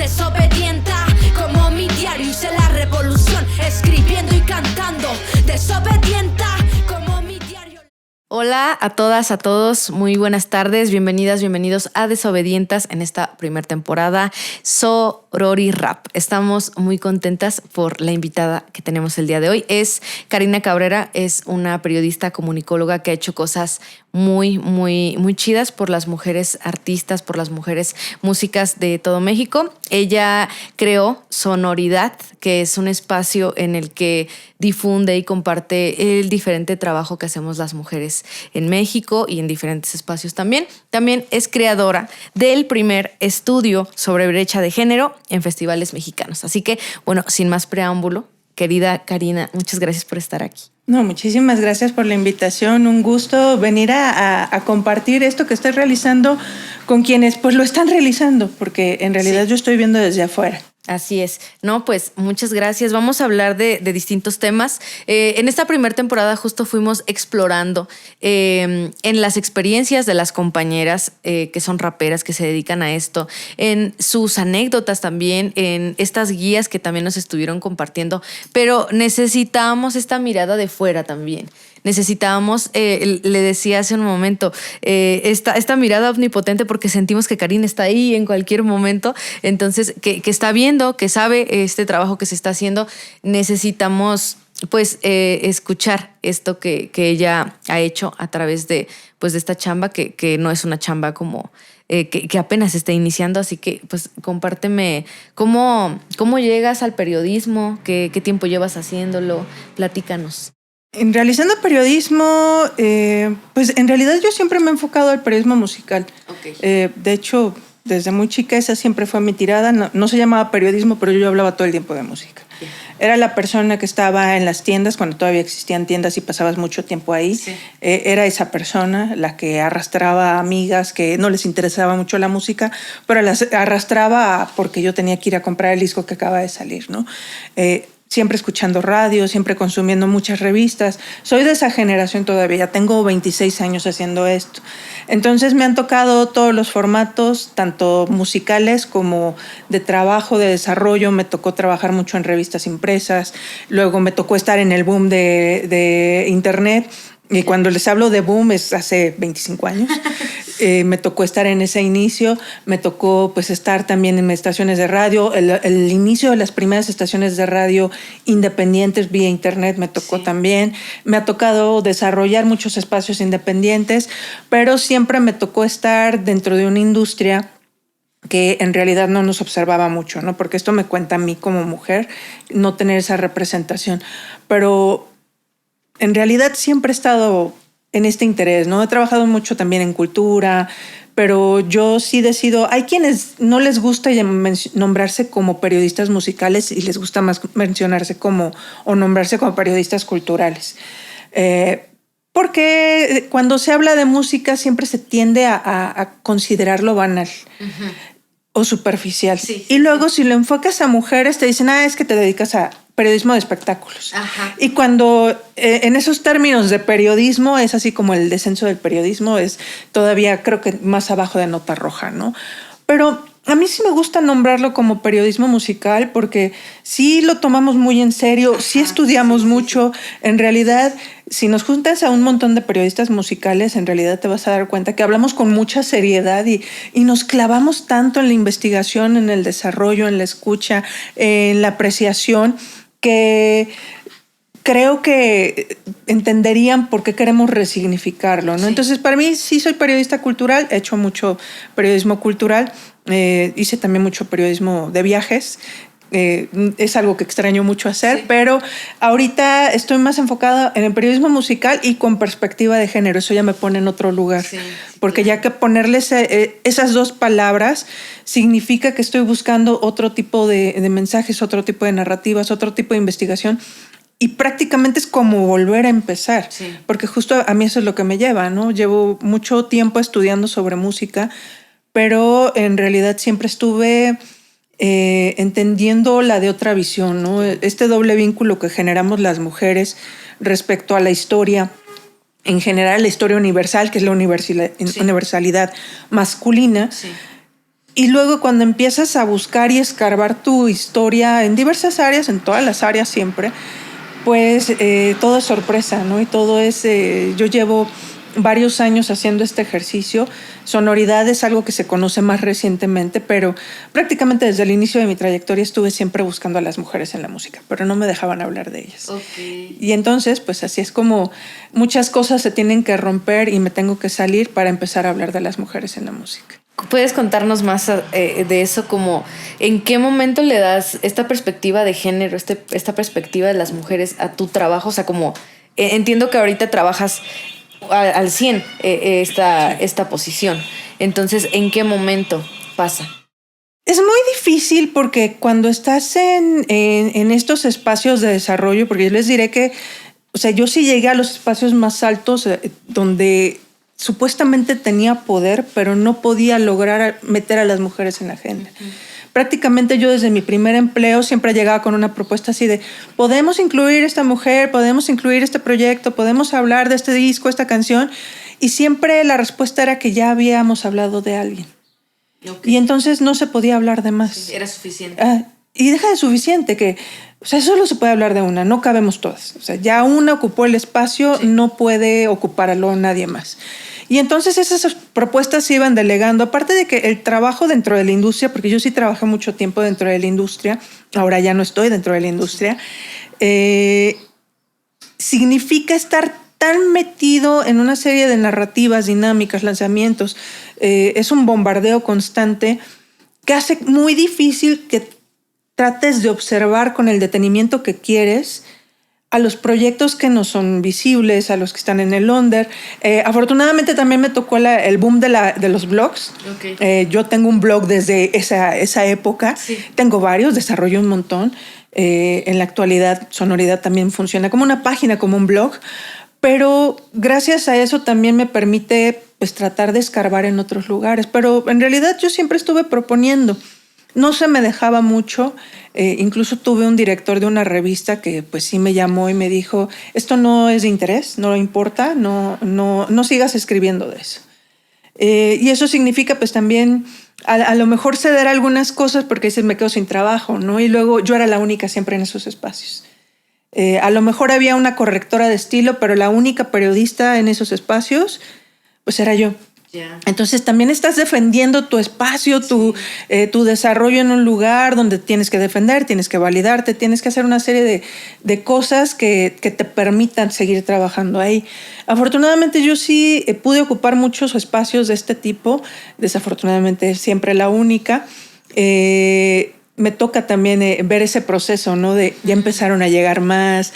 desobedienta. Como mi diario hice la revolución, escribiendo y cantando, desobedienta. Como mi diario. Hola a todas, a todos, muy buenas tardes, bienvenidas, bienvenidos a Desobedientas en esta primera temporada Sorori Rap. Estamos muy contentas por la invitada que tenemos el día de hoy. Es Karina Cabrera, es una periodista comunicóloga que ha hecho cosas muy chidas por las mujeres artistas, por las mujeres músicas de todo México. Ella creó Sonoridad, que es un espacio en el que difunde y comparte el diferente trabajo que hacemos las mujeres en México y en diferentes espacios también. También es creadora del primer estudio sobre brecha de género en festivales mexicanos. Así que, bueno, sin más preámbulo, querida Karina, muchas gracias por estar aquí. No, muchísimas gracias por la invitación. Un gusto venir a compartir esto que estoy realizando con quienes pues lo están realizando, porque en realidad yo estoy viendo desde afuera. Así es. No, pues muchas gracias. Vamos a hablar de distintos temas. En esta primera temporada justo fuimos explorando en las experiencias de las compañeras que son raperas, que se dedican a esto, en sus anécdotas también, en estas guías que también nos estuvieron compartiendo, pero necesitábamos esta mirada de fuera también. Necesitábamos, le decía hace un momento, esta mirada omnipotente porque sentimos que Karina está ahí en cualquier momento, entonces que está viendo, que sabe este trabajo que se está haciendo. Necesitamos pues escuchar esto que ella ha hecho a través de esta chamba que no es una chamba como que apenas está iniciando, así que pues compárteme cómo llegas al periodismo, qué tiempo llevas haciéndolo, platícanos. En realizando periodismo, pues en realidad yo siempre me he enfocado al periodismo musical. Okay. De hecho, desde muy chica esa siempre fue mi tirada. No se llamaba periodismo, pero yo hablaba todo el tiempo de música. Sí. Era la persona que estaba en las tiendas, cuando todavía existían tiendas y pasabas mucho tiempo ahí. Sí. Era esa persona la que arrastraba a amigas que no les interesaba mucho la música, pero las arrastraba porque yo tenía que ir a comprar el disco que acaba de salir, ¿no? Siempre escuchando radio, siempre consumiendo muchas revistas. Soy de esa generación todavía, tengo 26 años haciendo esto. Entonces me han tocado todos los formatos, tanto musicales como de trabajo, de desarrollo. Me tocó trabajar mucho en revistas impresas, luego me tocó estar en el boom de internet. Y cuando les hablo de boom es hace 25 años. Me tocó estar en ese inicio, me tocó pues estar también en estaciones de radio, el inicio de las primeras estaciones de radio independientes vía internet me tocó también. Me ha tocado desarrollar muchos espacios independientes, pero siempre me tocó estar dentro de una industria que en realidad no nos observaba mucho, ¿no? Porque esto me cuenta a mí como mujer, no tener esa representación. Pero en realidad siempre he estado en este interés, ¿no? He trabajado mucho también en cultura, pero yo sí decido, hay quienes no les gusta nombrarse como periodistas musicales y les gusta más mencionarse o nombrarse como periodistas culturales. Porque cuando se habla de música siempre se tiende a considerarlo banal. Uh-huh. O superficial. Sí. Y luego si lo enfocas a mujeres te dicen, es que te dedicas a periodismo de espectáculos. Ajá. Y cuando en esos términos de periodismo es así como el descenso del periodismo, es todavía creo que más abajo de nota roja, ¿no? Pero a mí sí me gusta nombrarlo como periodismo musical porque sí lo tomamos muy en serio, ajá, sí estudiamos mucho. En realidad, si nos juntas a un montón de periodistas musicales, en realidad te vas a dar cuenta que hablamos con mucha seriedad y nos clavamos tanto en la investigación, en el desarrollo, en la escucha, en la apreciación, que creo que entenderían por qué queremos resignificarlo, ¿no? Sí. Entonces, para mí sí soy periodista cultural, he hecho mucho periodismo cultural, hice también mucho periodismo de viajes. Es algo que extraño mucho hacer, sí. Pero ahorita estoy más enfocada en el periodismo musical y con perspectiva de género. Eso ya me pone en otro lugar, sí, porque ya que ponerles esas dos palabras significa que estoy buscando otro tipo de mensajes, otro tipo de narrativas, otro tipo de investigación. Y prácticamente es como volver a empezar, sí. Porque justo a mí eso es lo que me lleva, ¿no? Llevo mucho tiempo estudiando sobre música, pero en realidad siempre estuve entendiendo la de otra visión, ¿no? Este doble vínculo que generamos las mujeres respecto a la historia, en general la historia universal, que es la universalidad masculina, sí. Y luego cuando empiezas a buscar y escarbar tu historia en diversas áreas, en todas las áreas siempre, pues todo es sorpresa, ¿no? Y todo es, yo llevo varios años haciendo este ejercicio. Sonoridad es algo que se conoce más recientemente, pero prácticamente desde el inicio de mi trayectoria estuve siempre buscando a las mujeres en la música, pero no me dejaban hablar de ellas. Okay. Y entonces, pues así es como muchas cosas se tienen que romper y me tengo que salir para empezar a hablar de las mujeres en la música. ¿Puedes contarnos más de eso? Como en qué momento le das esta perspectiva de género, esta perspectiva de las mujeres a tu trabajo? O sea, como entiendo que ahorita trabajas al 100 esta posición. Entonces, ¿en qué momento pasa? Es muy difícil porque cuando estás en estos espacios de desarrollo, porque yo les diré que, o sea, yo sí llegué a los espacios más altos donde supuestamente tenía poder, pero no podía lograr meter a las mujeres en la agenda. Uh-huh. Prácticamente yo desde mi primer empleo siempre llegaba con una propuesta así de podemos incluir esta mujer, podemos incluir este proyecto, podemos hablar de este disco, esta canción, y siempre la respuesta era que ya habíamos hablado de alguien. Okay. Y entonces no se podía hablar de más. Sí, era suficiente. Y deja de suficiente que, o sea, solo se puede hablar de una, no cabemos todas. O sea, ya una ocupó el espacio, sí. No puede ocuparlo nadie más. Y entonces esas propuestas se iban delegando, aparte de que el trabajo dentro de la industria, porque yo sí trabajé mucho tiempo dentro de la industria, ahora ya no estoy dentro de la industria, significa estar tan metido en una serie de narrativas, dinámicas, lanzamientos, es un bombardeo constante que hace muy difícil que trates de observar con el detenimiento que quieres a los proyectos que no son visibles, a los que están en el under. Afortunadamente también me tocó el boom de los blogs. Okay. Yo tengo un blog desde esa época. Sí. Tengo varios, desarrollo un montón. En la actualidad, Sonoridad también funciona como una página, como un blog. Pero gracias a eso también me permite pues, tratar de escarbar en otros lugares. Pero en realidad yo siempre estuve proponiendo. No se me dejaba mucho. Incluso tuve un director de una revista que pues sí me llamó y me dijo, esto no es de interés, no importa, no sigas escribiendo de eso. Y eso significa pues también a lo mejor ceder algunas cosas porque dices me quedo sin trabajo, ¿no? Y luego yo era la única siempre en esos espacios. A lo mejor había una correctora de estilo, pero la única periodista en esos espacios pues era yo. Yeah. Entonces también estás defendiendo tu espacio, tu desarrollo en un lugar donde tienes que defender, tienes que validarte, tienes que hacer una serie de cosas que te permitan seguir trabajando ahí. Afortunadamente yo sí pude ocupar muchos espacios de este tipo, desafortunadamente siempre la única. Me toca también ver ese proceso, ¿no? De ya empezaron a llegar más,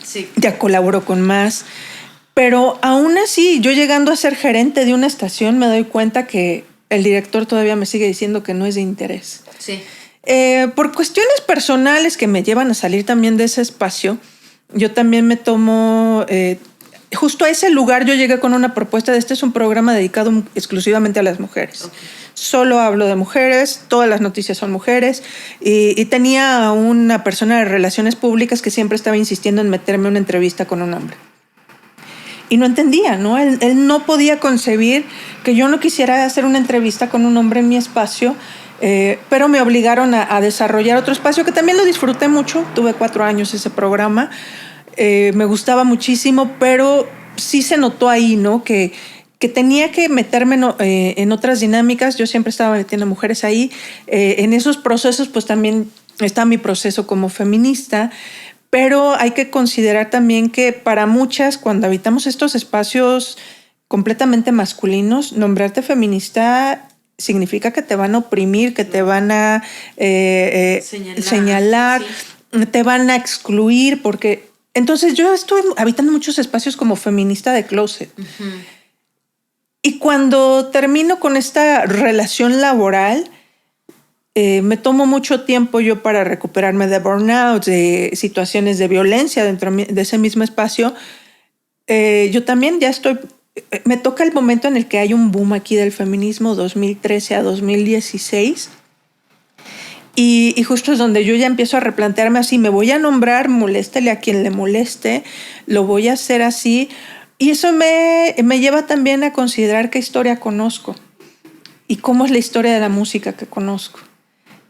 sí. Ya colaboro con más. Pero aún así, yo llegando a ser gerente de una estación, me doy cuenta que el director todavía me sigue diciendo que no es de interés. Sí. Por cuestiones personales que me llevan a salir también de ese espacio, yo también me tomo... justo a ese lugar yo llegué con una propuesta de este es un programa dedicado exclusivamente a las mujeres. Okay. Solo hablo de mujeres, todas las noticias son mujeres y tenía una persona de relaciones públicas que siempre estaba insistiendo en meterme una entrevista con un hombre. Y no entendía, ¿no? Él no podía concebir que yo no quisiera hacer una entrevista con un hombre en mi espacio, pero me obligaron a desarrollar otro espacio que también lo disfruté mucho. Tuve 4 años ese programa, me gustaba muchísimo, pero sí se notó ahí, ¿no? Que tenía que meterme en otras dinámicas. Yo siempre estaba metiendo mujeres ahí. En esos procesos, pues también está mi proceso como feminista. Pero hay que considerar también que para muchas, cuando habitamos estos espacios completamente masculinos, nombrarte feminista significa que te van a oprimir, que te van a señalar, sí. Te van a excluir, porque... Entonces yo estuve habitando muchos espacios como feminista de closet. Uh-huh. Y cuando termino con esta relación laboral... me tomo mucho tiempo yo para recuperarme de burnout, de situaciones de violencia dentro de ese mismo espacio. Yo también ya estoy... Me toca el momento en el que hay un boom aquí del feminismo, 2013 a 2016. Y justo es donde yo ya empiezo a replantearme así, me voy a nombrar, moléstele a quien le moleste, lo voy a hacer así. Y eso me lleva también a considerar qué historia conozco. y cómo es la historia de la música que conozco.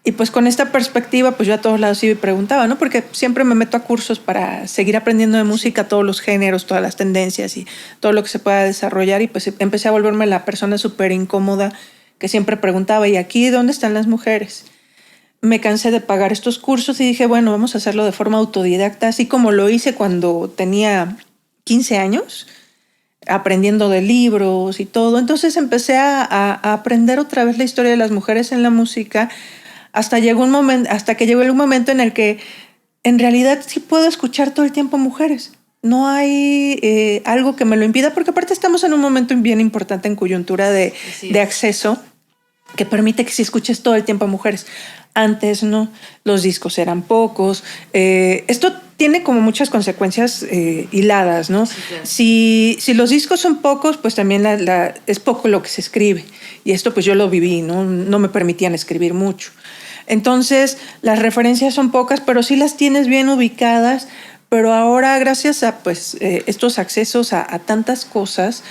Y pues con esta perspectiva, pues yo a todos lados iba y preguntaba, ¿no? Porque siempre me meto a cursos para seguir aprendiendo de música, todos los géneros, todas las tendencias y todo lo que se pueda desarrollar. Y pues empecé a volverme la persona súper incómoda que siempre preguntaba, ¿y aquí dónde están las mujeres? Me cansé de pagar estos cursos y dije, bueno, vamos a hacerlo de forma autodidacta, así como lo hice cuando tenía 15 años, aprendiendo de libros y todo. Entonces empecé a aprender otra vez la historia de las mujeres en la música, hasta que llegó el momento en el que en realidad sí puedo escuchar todo el tiempo mujeres. No hay algo que me lo impida, porque aparte estamos en un momento bien importante en coyuntura de acceso que permite que si escuches todo el tiempo a mujeres. Antes no, los discos eran pocos. Esto tiene como muchas consecuencias hiladas, ¿no? Sí, claro. Si los discos son pocos, pues también es poco lo que se escribe. Y esto pues yo lo viví, ¿no? No me permitían escribir mucho. Entonces, las referencias son pocas, pero sí las tienes bien ubicadas. Pero ahora, gracias a pues, estos accesos a tantas cosas,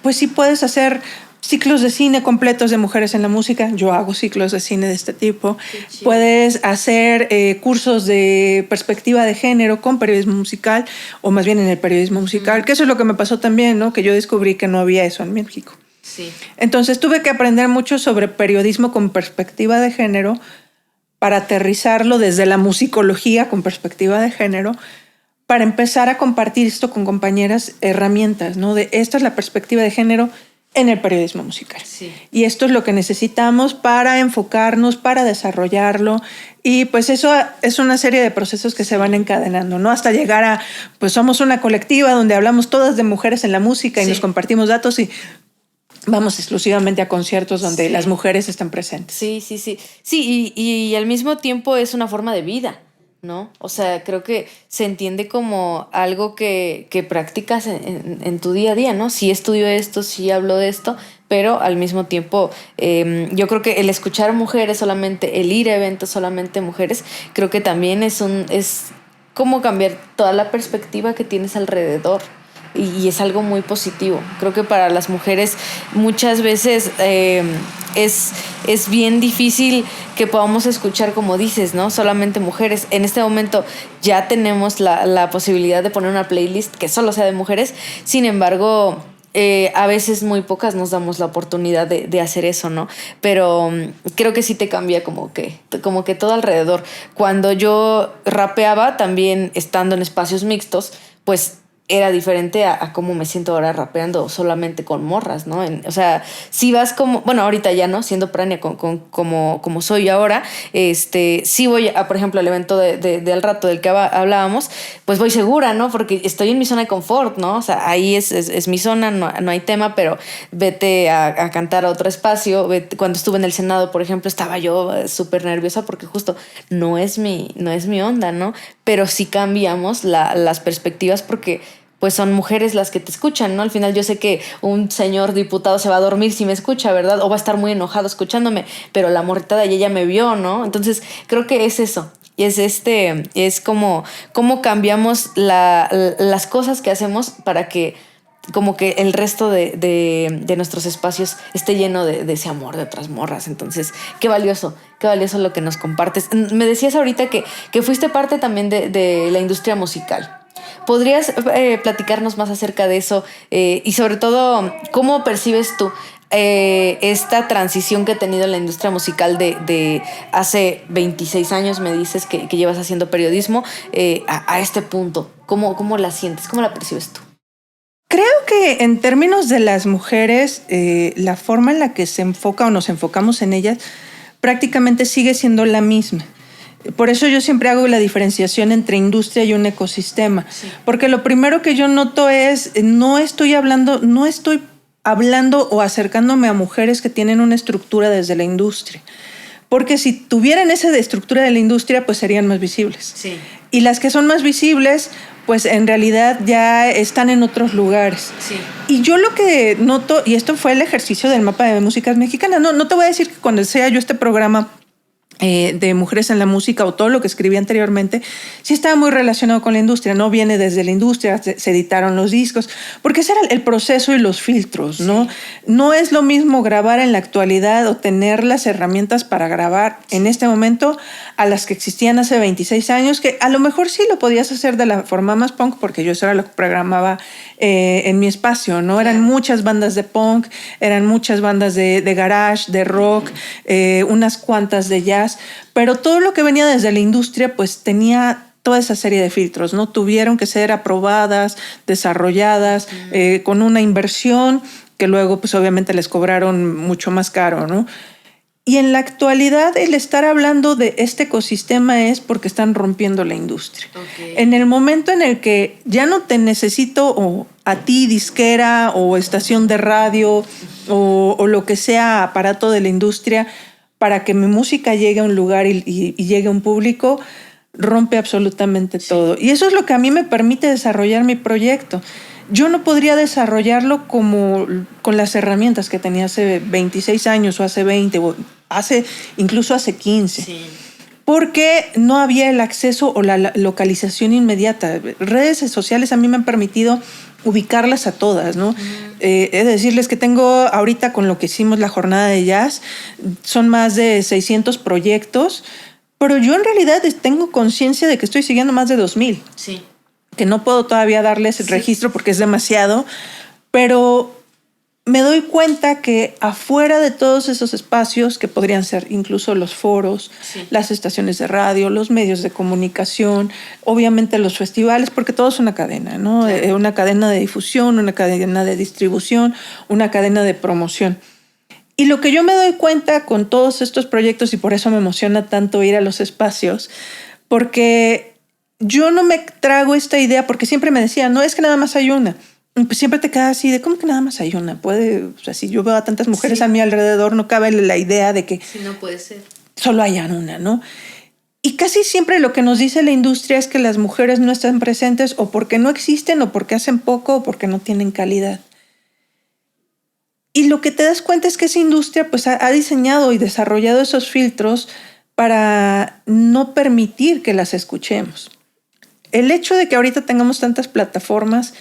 pues sí puedes hacer ciclos de cine completos de mujeres en la música. Yo hago ciclos de cine de este tipo. Puedes hacer cursos de perspectiva de género con periodismo musical, o más bien en el periodismo musical, que eso es lo que me pasó también, ¿no? Que yo descubrí que no había eso en México. Sí. Entonces tuve que aprender mucho sobre periodismo con perspectiva de género para aterrizarlo desde la musicología con perspectiva de género, para empezar a compartir esto con compañeras, herramientas, ¿no? De esta es la perspectiva de género en el periodismo musical. Sí. Y esto es lo que necesitamos para enfocarnos, para desarrollarlo. Y pues eso es una serie de procesos que se van encadenando, ¿no? Hasta llegar a, pues somos una colectiva donde hablamos todas de mujeres en la música y nos compartimos datos y vamos exclusivamente a conciertos donde las mujeres están presentes. Sí. Sí, y al mismo tiempo es una forma de vida, ¿no? O sea, creo que se entiende como algo que practicas en tu día a día, ¿no? Sí estudio esto, sí hablo de esto, pero al mismo tiempo yo creo que el escuchar mujeres solamente, el ir a eventos solamente mujeres, creo que también es como cambiar toda la perspectiva que tienes alrededor. Y es algo muy positivo. Creo que para las mujeres muchas veces es bien difícil que podamos escuchar, como dices, ¿no? Solamente mujeres. En este momento ya tenemos la posibilidad de poner una playlist que solo sea de mujeres. Sin embargo, a veces muy pocas nos damos la oportunidad de hacer eso, ¿no? Pero creo que sí te cambia como que todo alrededor. Cuando yo rapeaba, también estando en espacios mixtos, pues era diferente a cómo me siento ahora rapeando solamente con morras, ¿no? O sea, si vas como... Bueno, ahorita ya, ¿no? Siendo Prania como soy ahora, sí voy por ejemplo, al evento de al rato del que hablábamos, pues voy segura, ¿no? Porque estoy en mi zona de confort, ¿no? O sea, ahí es mi zona, no hay tema, pero vete a cantar a otro espacio. Cuando estuve en el Senado, por ejemplo, estaba yo súper nerviosa porque justo no es mi onda, ¿no? Pero sí cambiamos las perspectivas porque pues son mujeres las que te escuchan, ¿no? Al final yo sé que un señor diputado se va a dormir si me escucha, ¿verdad? O va a estar muy enojado escuchándome, pero la morrita de ella me vio, ¿no? Entonces creo que es eso. Y es como cambiamos las cosas que hacemos para que como que el resto de nuestros espacios esté lleno de ese amor de otras morras. Entonces, qué valioso lo que nos compartes. Me decías ahorita que fuiste parte también de la industria musical. ¿Podrías platicarnos más acerca de eso? Y sobre todo, ¿cómo percibes tú esta transición que ha tenido la industria musical de hace 26 años, me dices que llevas haciendo periodismo, a este punto? ¿Cómo la sientes? ¿Cómo la percibes tú? Creo que en términos de las mujeres, la forma en la que se enfoca o nos enfocamos en ellas prácticamente sigue siendo la misma. Por eso yo siempre hago la diferenciación entre industria y un ecosistema. Sí. Porque lo primero que yo noto es, no estoy hablando o acercándome a mujeres que tienen una estructura desde la industria. Porque si tuvieran esa estructura de la industria, pues serían más visibles. Sí. Y las que son más visibles, pues en realidad ya están en otros lugares. Sí. Y yo lo que noto, y esto fue el ejercicio del mapa de músicas mexicanas, no te voy a decir que cuando sea yo este programa de mujeres en la música o todo lo que escribí anteriormente, sí estaba muy relacionado con la industria, ¿no? Viene desde la industria, se editaron los discos, porque ese era el proceso y los filtros, ¿no? Sí. No es lo mismo grabar en la actualidad o tener las herramientas para grabar en este momento a las que existían hace 26 años, que a lo mejor sí lo podías hacer de la forma más punk, porque yo eso era lo que programaba en mi espacio, ¿no? Eran muchas bandas de punk, eran muchas bandas de garage, de rock, unas cuantas de jazz, pero todo lo que venía desde la industria pues tenía toda esa serie de filtros, ¿no? Tuvieron que ser aprobadas, desarrolladas, con una inversión que luego pues obviamente les cobraron mucho más caro, ¿no? Y en la actualidad el estar hablando de este ecosistema es porque están rompiendo la industria. Okay. En el momento en el que ya no te necesito o a ti disquera o estación de radio o lo que sea aparato de la industria para que mi música llegue a un lugar y llegue a un público, rompe absolutamente todo. Y eso es lo que a mí me permite desarrollar mi proyecto. Yo no podría desarrollarlo como con las herramientas que tenía hace 26 años o hace 20 o incluso hace 15. Sí. Porque no había el acceso o la localización inmediata. Redes sociales a mí me han permitido ubicarlas a todas, ¿no? Es decirles que tengo ahorita con lo que hicimos la jornada de jazz, son más de 600 proyectos, pero yo en realidad tengo conciencia de que estoy siguiendo más de 2,000. Sí. Que no puedo todavía darles el registro porque es demasiado, pero me doy cuenta que afuera de todos esos espacios, que podrían ser incluso los foros, las estaciones de radio, los medios de comunicación, obviamente los festivales, porque todo es una cadena, ¿no? Sí. Una cadena de difusión, una cadena de distribución, una cadena de promoción. Y lo que yo me doy cuenta con todos estos proyectos, y por eso me emociona tanto ir a los espacios, porque yo no me trago esta idea, porque siempre me decían, no, es que nada más hay una. Pues siempre te quedas así de, ¿cómo que nada más hay una? O sea, si yo veo a tantas mujeres a mi alrededor, no cabe la idea de que sí, no puede ser. Solo hayan una, ¿no? Y casi siempre lo que nos dice la industria es que las mujeres no están presentes o porque no existen o porque hacen poco o porque no tienen calidad. Y lo que te das cuenta es que esa industria pues, ha diseñado y desarrollado esos filtros para no permitir que las escuchemos. El hecho de que ahorita tengamos tantas plataformas,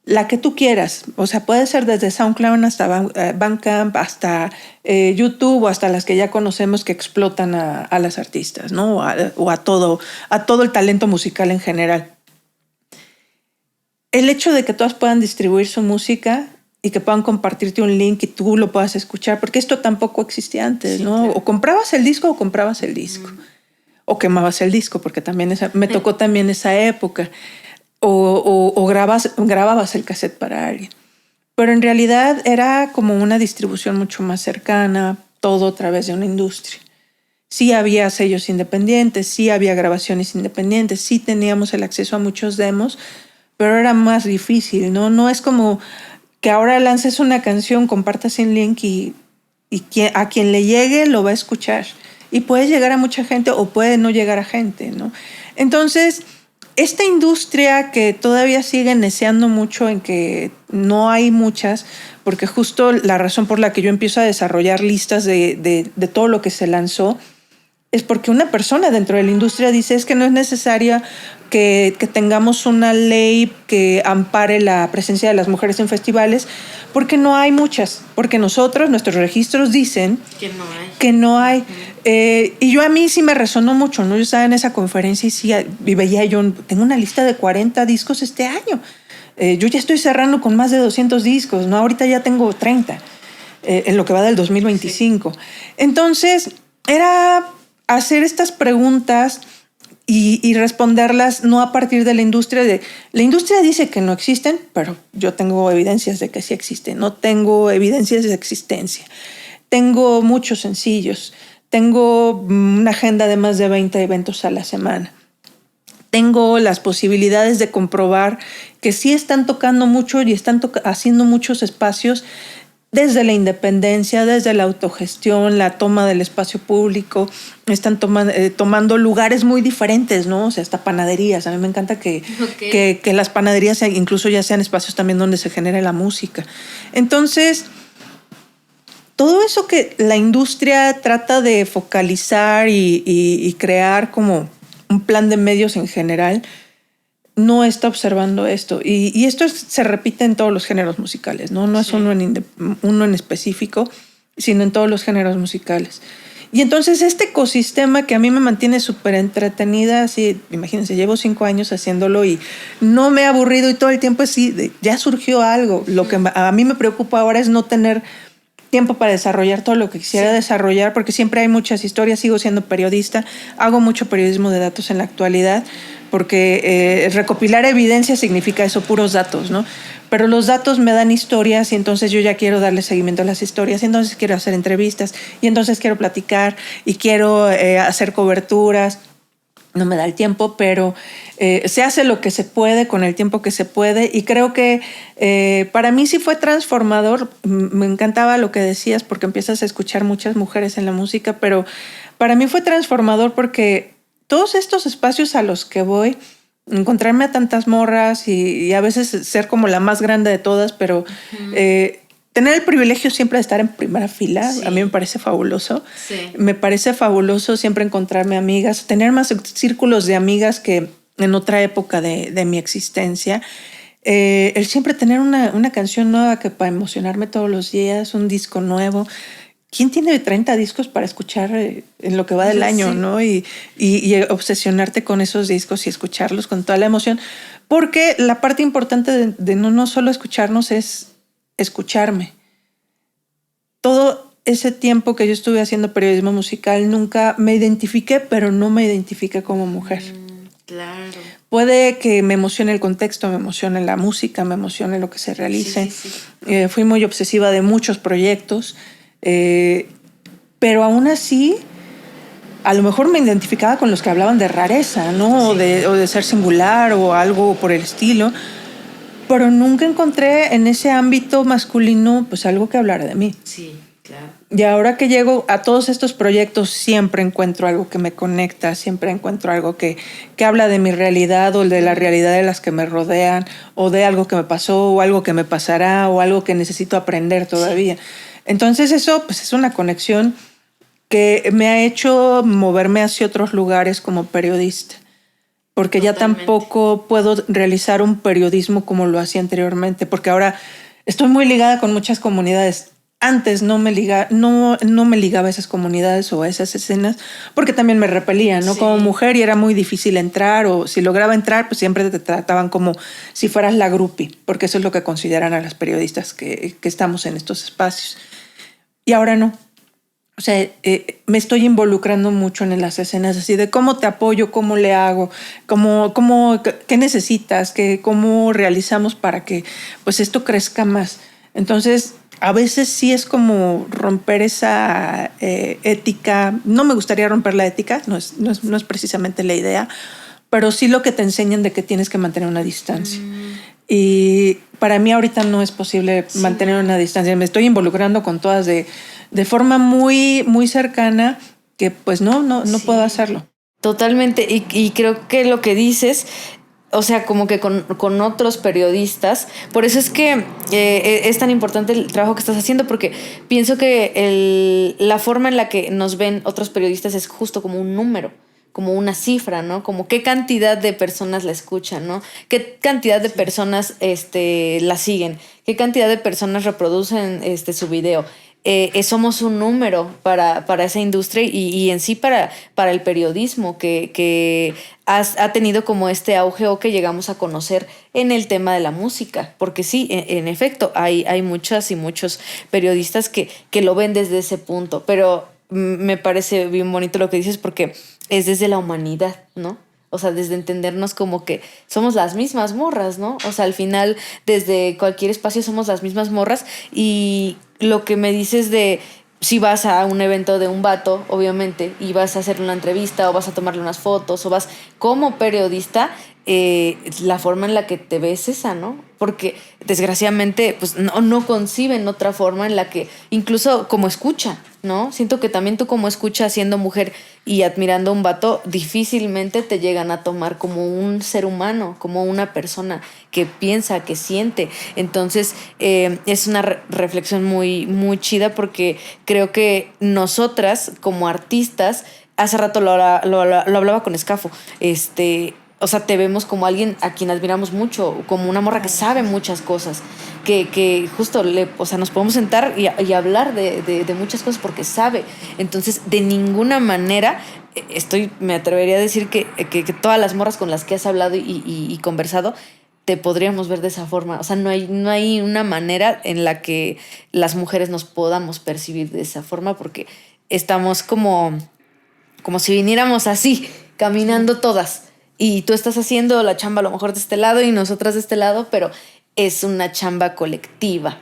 la que tú quieras, o sea, puede ser desde SoundCloud hasta Bandcamp, hasta YouTube o hasta las que ya conocemos que explotan a las artistas, ¿no? O a todo el talento musical en general. El hecho de que todas puedan distribuir su música y que puedan compartirte un link y tú lo puedas escuchar, porque esto tampoco existía antes, sí, ¿no? Claro. O comprabas el disco o comprabas el disco. O quemabas el disco, porque también me tocó también esa época. O grababas el cassette para alguien. Pero en realidad era como una distribución mucho más cercana, todo a través de una industria. Sí había sellos independientes, sí había grabaciones independientes, sí teníamos el acceso a muchos demos, pero era más difícil, ¿no? No es como que ahora lances una canción, compartas el link y a quien le llegue lo va a escuchar. Y puede llegar a mucha gente o puede no llegar a gente, ¿no? Entonces, esta industria que todavía sigue neceando mucho en que no hay muchas, porque justo la razón por la que yo empiezo a desarrollar listas de todo lo que se lanzó es porque una persona dentro de la industria dice es que no es necesaria que tengamos una ley que ampare la presencia de las mujeres en festivales, porque no hay muchas, porque nuestros registros dicen que no hay. Y yo a mí sí me resonó mucho, ¿no? Yo estaba en esa conferencia y veía yo, tengo una lista de 40 discos este año. Yo ya estoy cerrando con más de 200 discos, ¿no? Ahorita ya tengo 30, en lo que va del 2025. Sí. Entonces, era hacer estas preguntas y responderlas no a partir de la industria. La industria dice que no existen, pero yo tengo evidencias de que sí existen. No tengo evidencias de existencia. Tengo muchos sencillos. Tengo una agenda de más de 20 eventos a la semana. Tengo las posibilidades de comprobar que sí están tocando mucho y están haciendo muchos espacios desde la independencia, desde la autogestión, la toma del espacio público. Están tomando lugares muy diferentes, ¿no? O sea, hasta panaderías. A mí me encanta que las panaderías incluso ya sean espacios también donde se genere la música. Entonces, todo eso que la industria trata de focalizar y crear como un plan de medios en general, no está observando esto. Y esto se repite en todos los géneros musicales, ¿no? No es uno en específico, sino en todos los géneros musicales. Y entonces este ecosistema que a mí me mantiene súper entretenida, así, imagínense, llevo 5 años haciéndolo y no me he aburrido y todo el tiempo así, ya surgió algo. Lo que a mí me preocupa ahora es no tener tiempo para desarrollar todo lo que quisiera desarrollar, porque siempre hay muchas historias, sigo siendo periodista, hago mucho periodismo de datos en la actualidad, porque recopilar evidencia significa eso, puros datos, ¿no? Pero los datos me dan historias y entonces yo ya quiero darle seguimiento a las historias y entonces quiero hacer entrevistas y entonces quiero platicar y quiero hacer coberturas. No me da el tiempo, pero se hace lo que se puede con el tiempo que se puede y creo que para mí sí fue transformador. Me encantaba lo que decías porque empiezas a escuchar muchas mujeres en la música, pero para mí fue transformador porque todos estos espacios a los que voy, encontrarme a tantas morras y a veces ser como la más grande de todas, pero tener el privilegio siempre de estar en primera fila, a mí me parece fabuloso. Sí. Me parece fabuloso siempre encontrarme amigas, tener más círculos de amigas que en otra época de mi existencia. El siempre tener una canción nueva que para emocionarme todos los días, un disco nuevo. ¿Quién tiene 30 discos para escuchar en lo que va del año, ¿no? Y obsesionarte con esos discos y escucharlos con toda la emoción. Porque la parte importante de no solo escucharnos es escucharme. Todo ese tiempo que yo estuve haciendo periodismo musical nunca me identifiqué, pero no me identifiqué como mujer. Claro. Puede que me emocione el contexto, me emocione la música, me emocione lo que se realice. Sí. Fui muy obsesiva de muchos proyectos. Pero aún así, a lo mejor me identificaba con los que hablaban de rareza, ¿no? Sí. O de ser singular o algo por el estilo. Pero nunca encontré en ese ámbito masculino pues algo que hablara de mí. Sí, claro. Y ahora que llego a todos estos proyectos siempre encuentro algo que me conecta, siempre encuentro algo que habla de mi realidad o de la realidad de las que me rodean o de algo que me pasó o algo que me pasará o algo que necesito aprender todavía. Sí. Entonces eso pues es una conexión que me ha hecho moverme hacia otros lugares como periodista. Porque ya tampoco puedo realizar un periodismo como lo hacía anteriormente, porque ahora estoy muy ligada con muchas comunidades. Antes no me ligaba a esas comunidades o a esas escenas, porque también me repelía, ¿no? Sí. Como mujer y era muy difícil entrar, o si lograba entrar, pues siempre te trataban como si fueras la groupie, porque eso es lo que consideran a las periodistas que estamos en estos espacios. Y ahora no. O sea, me estoy involucrando mucho en las escenas así de cómo te apoyo, cómo le hago, qué necesitas, cómo realizamos para que pues esto crezca más. Entonces, a veces sí es como romper esa ética. No me gustaría romper la ética, no es precisamente la idea, pero sí lo que te enseñan de que tienes que mantener una distancia. Y para mí ahorita no es posible mantener una distancia. Me estoy involucrando con todas de forma muy, muy cercana que pues no puedo hacerlo. Totalmente. Y creo que lo que dices, o sea, como que con otros periodistas, por eso es que es tan importante el trabajo que estás haciendo, porque pienso que la forma en la que nos ven otros periodistas es justo como un número, como una cifra, ¿no? Como qué cantidad de personas la escuchan, ¿no? Qué cantidad de personas la siguen, qué cantidad de personas reproducen su video. Somos un número para esa industria y en sí para el periodismo que ha tenido como este auge o que llegamos a conocer en el tema de la música. Porque sí, en efecto, hay muchas y muchos periodistas que lo ven desde ese punto, pero me parece bien bonito lo que dices porque es desde la humanidad, ¿no? O sea, desde entendernos como que somos las mismas morras, ¿no? O sea, al final, desde cualquier espacio somos las mismas morras. Y lo que me dices de si vas a un evento de un vato, obviamente, y vas a hacerle una entrevista o vas a tomarle unas fotos o vas como periodista, la forma en la que te ves esa, ¿no? Porque desgraciadamente pues no conciben otra forma en la que, incluso como escucha, ¿no? Siento que también tú como escucha siendo mujer y admirando a un vato, difícilmente te llegan a tomar como un ser humano, como una persona que piensa, que siente. Entonces es una reflexión muy, muy chida, porque creo que nosotras como artistas, hace rato lo hablaba con Escafo, o sea, te vemos como alguien a quien admiramos mucho, como una morra que sabe muchas cosas, que justo o sea, nos podemos sentar y hablar de muchas cosas porque sabe. Entonces, de ninguna manera me atrevería a decir que todas las morras con las que has hablado y conversado te podríamos ver de esa forma. O sea, no hay una manera en la que las mujeres nos podamos percibir de esa forma, porque estamos como si viniéramos así, caminando todas. Y tú estás haciendo la chamba a lo mejor de este lado y nosotras de este lado, pero es una chamba colectiva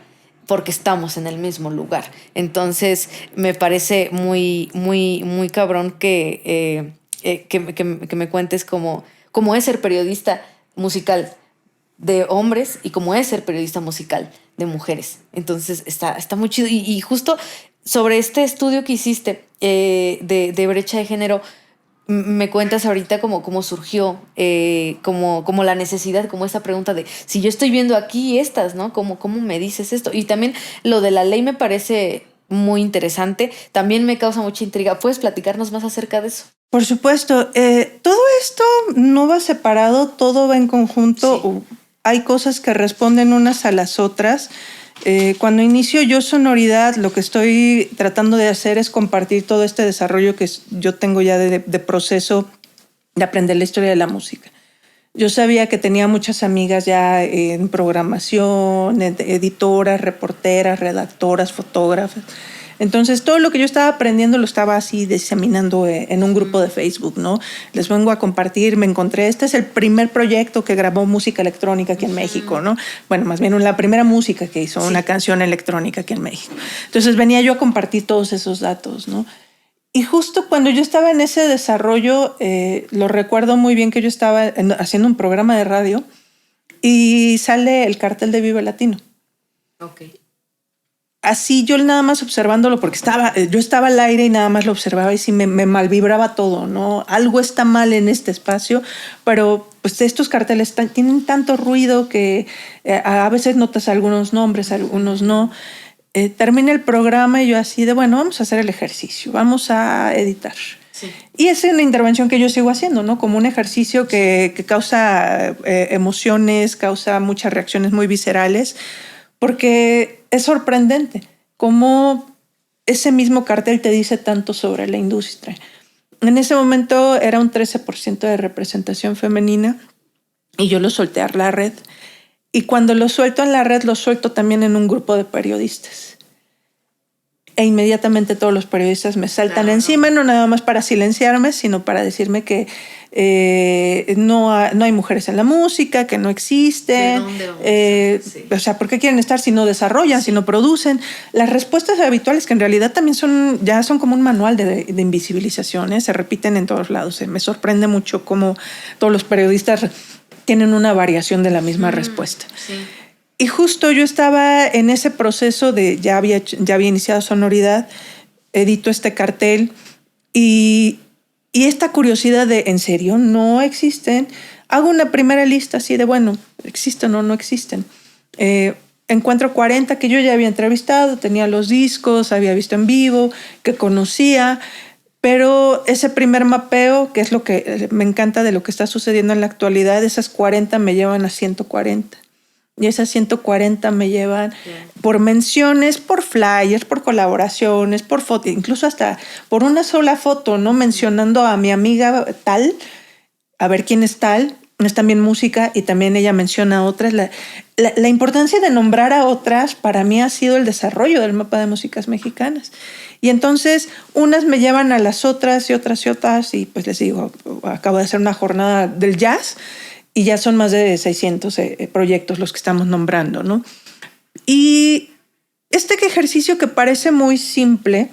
porque estamos en el mismo lugar. Entonces me parece muy, muy, muy cabrón que me cuentes cómo es ser periodista musical de hombres y cómo es ser periodista musical de mujeres. Entonces está muy chido. Y justo sobre este estudio que hiciste de brecha de género, me cuentas ahorita cómo surgió, como la necesidad, como esta pregunta de si yo estoy viendo aquí estas, ¿no? ¿Cómo me dices esto? Y también lo de la ley me parece muy interesante. También me causa mucha intriga. ¿Puedes platicarnos más acerca de eso? Por supuesto. Todo esto no va separado, todo va en conjunto. Sí. Hay cosas que responden unas a las otras. Cuando inicio yo Sonoridad, lo que estoy tratando de hacer es compartir todo este desarrollo que yo tengo ya de proceso de aprender la historia de la música. Yo sabía que tenía muchas amigas ya en programación, editoras, reporteras, redactoras, fotógrafas. Entonces, todo lo que yo estaba aprendiendo lo estaba así diseminando en un grupo de Facebook, ¿no? Les vengo a compartir, me encontré, este es el primer proyecto que grabó música electrónica aquí en México, ¿no? Bueno, más bien la primera música que hizo una canción electrónica aquí en México. Entonces, venía yo a compartir todos esos datos, ¿no? Y justo cuando yo estaba en ese desarrollo, lo recuerdo muy bien que yo estaba haciendo un programa de radio y sale el cartel de Vive Latino. Ok. Así yo nada más observándolo, porque yo estaba al aire y nada más lo observaba y sí me malvibraba todo, ¿no? Algo está mal en este espacio, pero pues estos carteles tienen tanto ruido que a veces notas algunos nombres, algunos no. Termina el programa y yo así de, bueno, vamos a hacer el ejercicio, vamos a editar. Sí. Y es una intervención que yo sigo haciendo, ¿no? Como un ejercicio que causa emociones, causa muchas reacciones muy viscerales, porque es sorprendente cómo ese mismo cartel te dice tanto sobre la industria. En ese momento era un 13% de representación femenina y yo lo solté a la red. Y cuando lo suelto en la red, lo suelto también en un grupo de periodistas. E inmediatamente todos los periodistas me saltan encima, no nada más para silenciarme, sino para decirme que no hay mujeres en la música, que no existen. ¿De dónde sí. O sea, ¿por qué quieren estar si no desarrollan, si no producen? Las respuestas habituales, que en realidad también son como un manual de invisibilización, se repiten en todos lados. Me sorprende mucho cómo todos los periodistas tienen una variación de la misma respuesta. Sí. Y justo yo estaba en ese proceso de, ya había iniciado Sonoridad, edito este cartel y esta curiosidad de, ¿en serio no existen? Hago una primera lista así de, bueno, ¿existen o no existen? Encuentro 40 que yo ya había entrevistado, tenía los discos, había visto en vivo, que conocía, pero ese primer mapeo, que es lo que me encanta de lo que está sucediendo en la actualidad, esas 40 me llevan a 140. Y esas 140 me llevan por menciones, por flyers, por colaboraciones, por fotos, incluso hasta por una sola foto, ¿no? Mencionando a mi amiga tal, a ver quién es tal, es también música y también ella menciona a otras. La importancia de nombrar a otras para mí ha sido el desarrollo del mapa de músicas mexicanas. Y entonces unas me llevan a las otras y otras y otras y pues les digo, acabo de hacer una jornada del jazz y ya son más de 600 proyectos los que estamos nombrando, ¿no? Y este ejercicio que parece muy simple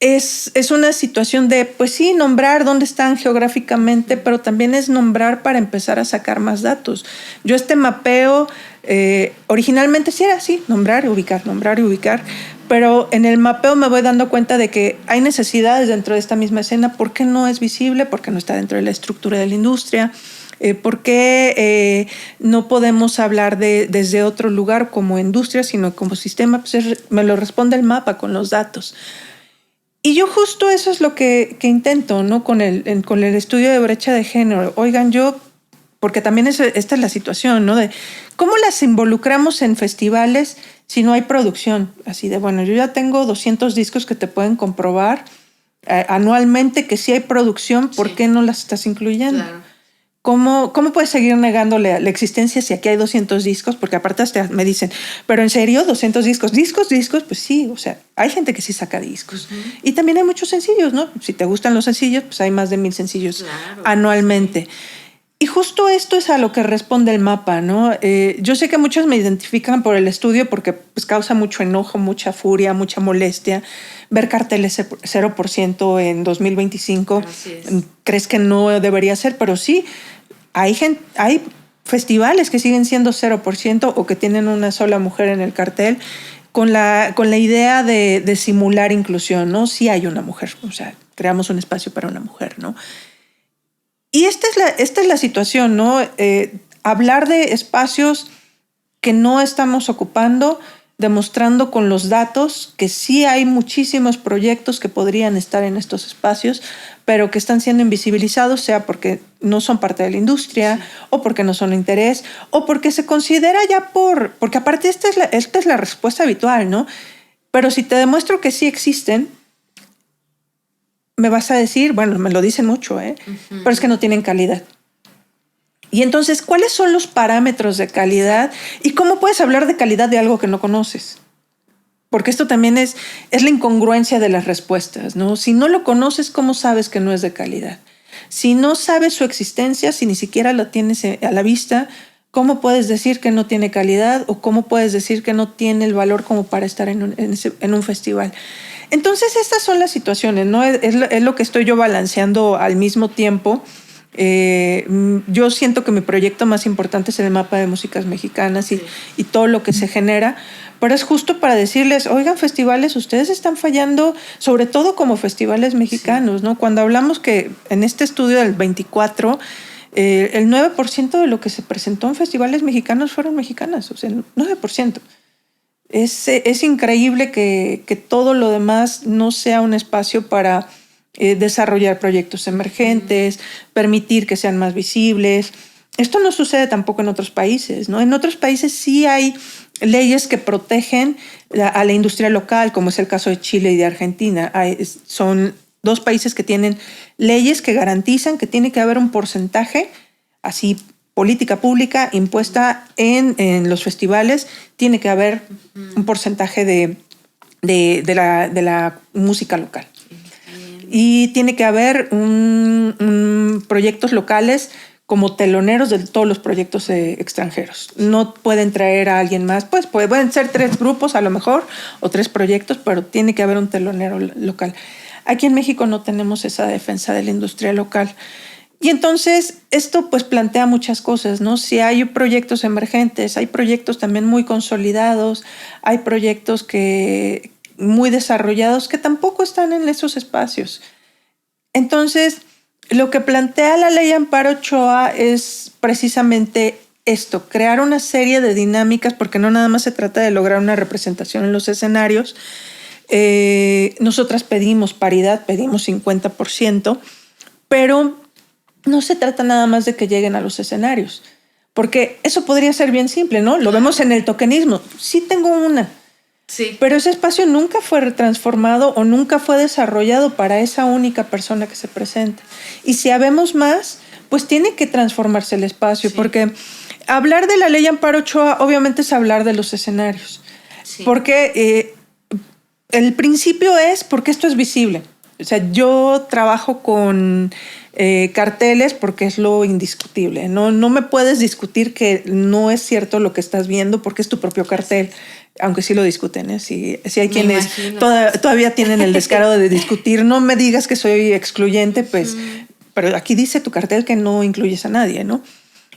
es una situación de, pues sí, nombrar dónde están geográficamente, pero también es nombrar para empezar a sacar más datos. Yo este mapeo, originalmente sí era así, nombrar y ubicar, pero en el mapeo me voy dando cuenta de que hay necesidades dentro de esta misma escena. ¿Por qué no es visible? Porque no está dentro de la estructura de la industria. ¿Por qué no podemos hablar desde otro lugar como industria, sino como sistema? Pues me lo responde el mapa con los datos. Y yo justo eso es lo que intento, ¿no? Con el estudio de brecha de género. Oigan, porque también esta es la situación, ¿no? De cómo las involucramos en festivales si no hay producción. Así de, bueno, yo ya tengo 200 discos que te pueden comprobar anualmente que sí hay producción, ¿por qué no las estás incluyendo? Claro. ¿Cómo puedes seguir negándole la existencia si aquí hay 200 discos? Porque aparte hasta me dicen, ¿pero en serio 200 discos? ¿Discos? Pues sí, o sea, hay gente que sí saca discos. Y también hay muchos sencillos, ¿no? Si te gustan los sencillos, pues hay más de 1000 sencillos anualmente. Y justo esto es a lo que responde el mapa, ¿no? Yo sé que muchos me identifican por el estudio porque pues, causa mucho enojo, mucha furia, mucha molestia. Ver carteles 0% en 2025. Crees que no debería ser, pero sí, hay festivales que siguen siendo 0% o que tienen una sola mujer en el cartel con la idea de simular inclusión, ¿no? Sí hay una mujer, o sea, creamos un espacio para una mujer, ¿no? Y esta es la situación, ¿no? Hablar de espacios que no estamos ocupando, demostrando con los datos que sí hay muchísimos proyectos que podrían estar en estos espacios, pero que están siendo invisibilizados, sea porque no son parte de la industria, o porque no son de interés, o porque se considera ya porque aparte esta es la respuesta habitual, ¿no? Pero si te demuestro que sí existen, me vas a decir, bueno, me lo dicen mucho, pero es que no tienen calidad. Y entonces, ¿cuáles son los parámetros de calidad? ¿Y cómo puedes hablar de calidad de algo que no conoces? Porque esto también es la incongruencia de las respuestas, ¿no? Si no lo conoces, ¿cómo sabes que no es de calidad? Si no sabes su existencia, si ni siquiera lo tienes a la vista, ¿cómo puedes decir que no tiene calidad? ¿O cómo puedes decir que no tiene el valor como para estar en un festival? Entonces, estas son las situaciones, ¿no? Es lo que estoy yo balanceando al mismo tiempo. Yo siento que mi proyecto más importante es el mapa de músicas mexicanas y todo lo que se genera, pero es justo para decirles, oigan, festivales, ustedes están fallando, sobre todo como festivales mexicanos, ¿no? Cuando hablamos que en este estudio del 24, el 9% de lo que se presentó en festivales mexicanos fueron mexicanas, o sea, el 9%. Es increíble que todo lo demás no sea un espacio para desarrollar proyectos emergentes, permitir que sean más visibles. Esto no sucede tampoco en otros países, ¿no? En otros países sí hay leyes que protegen a la industria local, como es el caso de Chile y de Argentina. Son dos países que tienen leyes que garantizan que tiene que haber un porcentaje, así política pública impuesta en los festivales, tiene que haber un porcentaje de la música local. Y tiene que haber proyectos locales como teloneros de todos los proyectos extranjeros. No pueden traer a alguien más, pues pueden ser 3 grupos a lo mejor o 3 proyectos, pero tiene que haber un telonero local. Aquí en México no tenemos esa defensa de la industria local. Y entonces esto pues plantea muchas cosas, ¿no? Si hay proyectos emergentes, hay proyectos también muy consolidados, hay proyectos muy desarrollados que tampoco están en esos espacios. Entonces, lo que plantea la ley Amparo Ochoa es precisamente esto, crear una serie de dinámicas, porque no nada más se trata de lograr una representación en los escenarios. Nosotras pedimos paridad, pedimos 50%, pero no se trata nada más de que lleguen a los escenarios, porque eso podría ser bien simple, ¿no? Lo vemos en el tokenismo. Sí tengo una. Sí. Pero ese espacio nunca fue transformado o nunca fue desarrollado para esa única persona que se presenta. Y si habemos más, pues tiene que transformarse el espacio, porque hablar de la ley Amparo Ochoa obviamente es hablar de los escenarios. Sí. Porque el principio es porque esto es visible. O sea, yo trabajo con carteles porque es lo indiscutible. No me puedes discutir que no es cierto lo que estás viendo porque es tu propio cartel, aunque sí lo discuten. Si hay quienes todavía tienen el descaro de discutir, no me digas que soy excluyente, pues, pero aquí dice tu cartel que no incluyes a nadie, ¿no?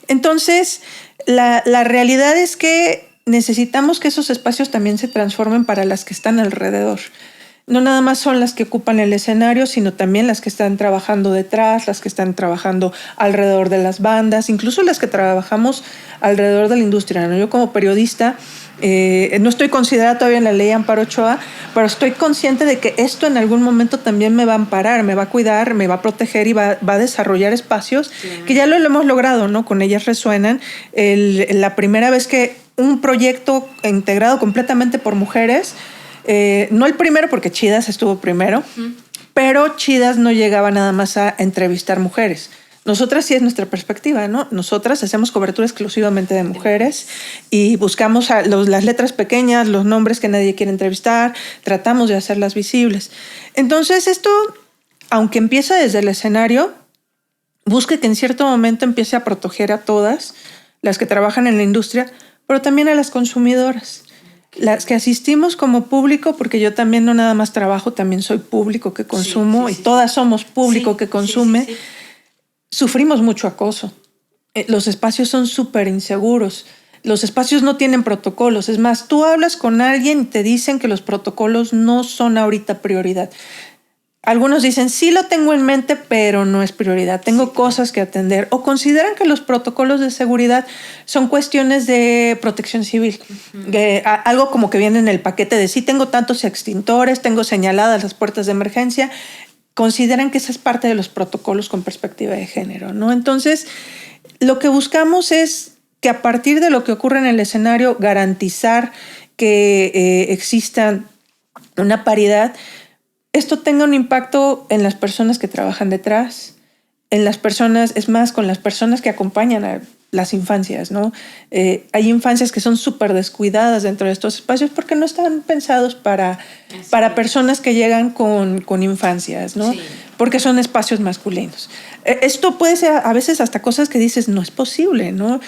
Entonces, la realidad es que necesitamos que esos espacios también se transformen para las que están alrededor. No nada más son las que ocupan el escenario, sino también las que están trabajando detrás, las que están trabajando alrededor de las bandas, incluso las que trabajamos alrededor de la industria, ¿no? Yo como periodista no estoy considerada todavía en la ley Amparo Ochoa, pero estoy consciente de que esto en algún momento también me va a amparar, me va a cuidar, me va a proteger y va a desarrollar espacios que ya lo hemos logrado, ¿no? Con Ellas Resuenan. La primera vez que un proyecto integrado completamente por mujeres, no el primero porque Chidas estuvo primero, pero Chidas no llegaba nada más a entrevistar mujeres. Nosotras sí es nuestra perspectiva, ¿no? Nosotras hacemos cobertura exclusivamente de mujeres y buscamos las letras pequeñas, los nombres que nadie quiere entrevistar, tratamos de hacerlas visibles. Entonces esto, aunque empieza desde el escenario, busque que en cierto momento empiece a proteger a todas las que trabajan en la industria, pero también a las consumidoras. Las que asistimos como público, porque yo también no nada más trabajo, también soy público que consumo y todas somos público que consume. Sufrimos mucho acoso. Los espacios son súper inseguros. Los espacios no tienen protocolos. Es más, tú hablas con alguien y te dicen que los protocolos no son ahorita prioridad. Algunos dicen, sí lo tengo en mente, pero no es prioridad. Tengo cosas que atender. O consideran que los protocolos de seguridad son cuestiones de protección civil. Algo como que viene en el paquete de sí, tengo tantos extintores, tengo señaladas las puertas de emergencia. Consideran que esa es parte de los protocolos con perspectiva de género, ¿no? Entonces, lo que buscamos es que a partir de lo que ocurre en el escenario, garantizar que exista una paridad. Esto tenga un impacto en las personas que trabajan detrás, en las personas, es más, con las personas que acompañan a las infancias, ¿no? Hay infancias que son súper descuidadas dentro de estos espacios porque no están pensados para personas que llegan con infancias, ¿no? Sí. Porque son espacios masculinos. Esto puede ser a veces hasta cosas que dices, no es posible, ¿no?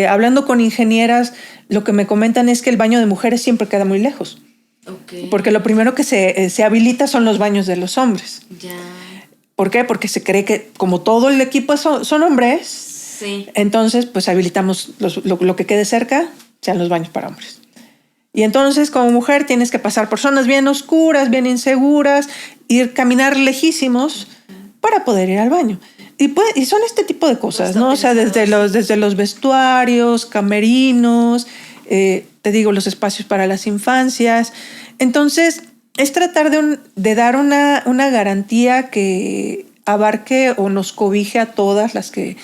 Hablando con ingenieras, lo que me comentan es que el baño de mujeres siempre queda muy lejos. Okay. Porque lo primero que se habilita son los baños de los hombres. Ya. ¿Por qué? Porque se cree que como todo el equipo son hombres, sí. Entonces pues habilitamos lo que quede cerca, sean los baños para hombres. Y entonces como mujer tienes que pasar por zonas bien oscuras, bien inseguras, caminar lejísimos para poder ir al baño. Y son este tipo de cosas, ¿no? O sea, desde los vestuarios, camerinos, te digo, los espacios para las infancias. Entonces, es tratar de dar una garantía que abarque o nos cobije a todas las que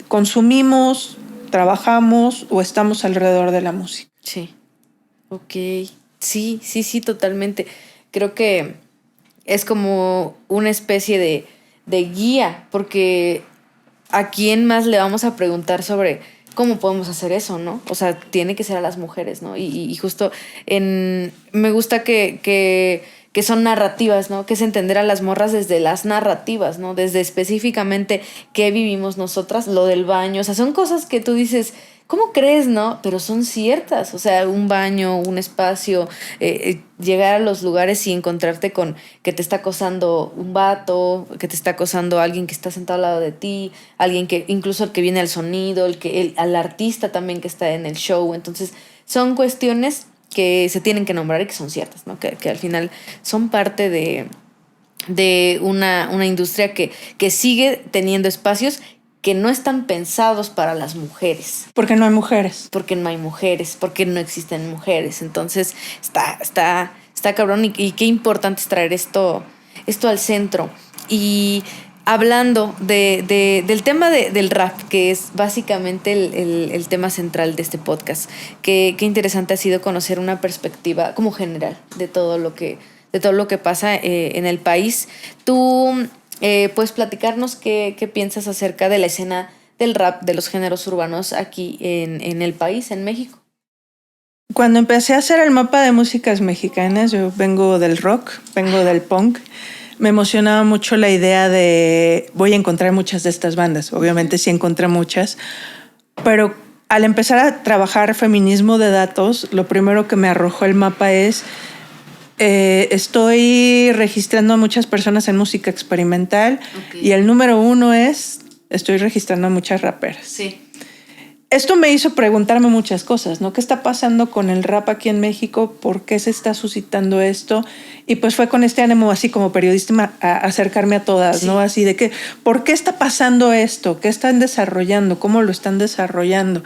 consumimos, trabajamos o estamos alrededor de la música. Sí, ok. Sí, totalmente. Creo que es como una especie de guía, porque ¿a quién más le vamos a preguntar sobre cómo podemos hacer eso, no? O sea, tiene que ser a las mujeres, ¿no? Y justo me gusta que son narrativas, ¿no? Que es entender a las morras desde las narrativas, ¿no? Desde específicamente qué vivimos nosotras, lo del baño. O sea, son cosas que tú dices, ¿cómo crees, no? Pero son ciertas. O sea, un baño, un espacio, llegar a los lugares y encontrarte con que te está acosando un vato, que te está acosando alguien que está sentado al lado de ti, alguien que, incluso el que viene al sonido, al artista también que está en el show. Entonces, son cuestiones que se tienen que nombrar y que son ciertas, ¿no? Que al final son parte de una industria que sigue teniendo espacios que no están pensados para las mujeres. Porque no hay mujeres. Porque no hay mujeres, porque no existen mujeres. Entonces está cabrón y qué importante es traer esto al centro. Y hablando del tema del rap, que es básicamente el tema central de este podcast, qué interesante ha sido conocer una perspectiva como general de todo lo que pasa en el país. Tú puedes platicarnos qué piensas acerca de la escena del rap, de los géneros urbanos aquí en el país, en México. Cuando empecé a hacer el mapa de músicas mexicanas, yo vengo del rock, vengo del punk, me emocionaba mucho la idea de voy a encontrar muchas de estas bandas. Obviamente sí encontré muchas, pero al empezar a trabajar feminismo de datos, lo primero que me arrojó el mapa es estoy registrando a muchas personas en música experimental y el número 1 es estoy registrando a muchas raperas. Sí. Esto me hizo preguntarme muchas cosas, ¿no? ¿Qué está pasando con el rap aquí en México? ¿Por qué se está suscitando esto? Y pues fue con este ánimo así como periodista a acercarme a todas, ¿no? Así de que, ¿por qué está pasando esto? ¿Qué están desarrollando? ¿Cómo lo están desarrollando?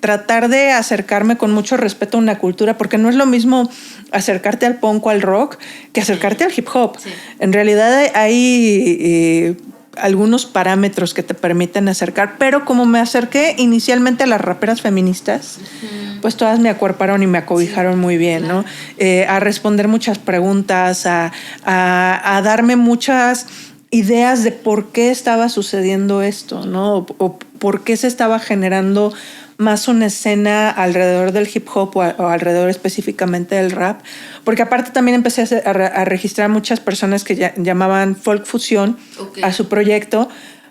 Tratar de acercarme con mucho respeto a una cultura, porque no es lo mismo acercarte al punk o al rock que acercarte al hip hop. Sí. En realidad hay algunos parámetros que te permiten acercar, pero como me acerqué inicialmente a las raperas feministas, pues todas me acuerparon y me acobijaron muy bien, ¿no? A responder muchas preguntas, a darme muchas ideas de por qué estaba sucediendo esto, ¿no? O por qué se estaba generando más una escena alrededor del hip hop o alrededor específicamente del rap, porque aparte también empecé a registrar muchas personas que llamaban folk fusión a su proyecto,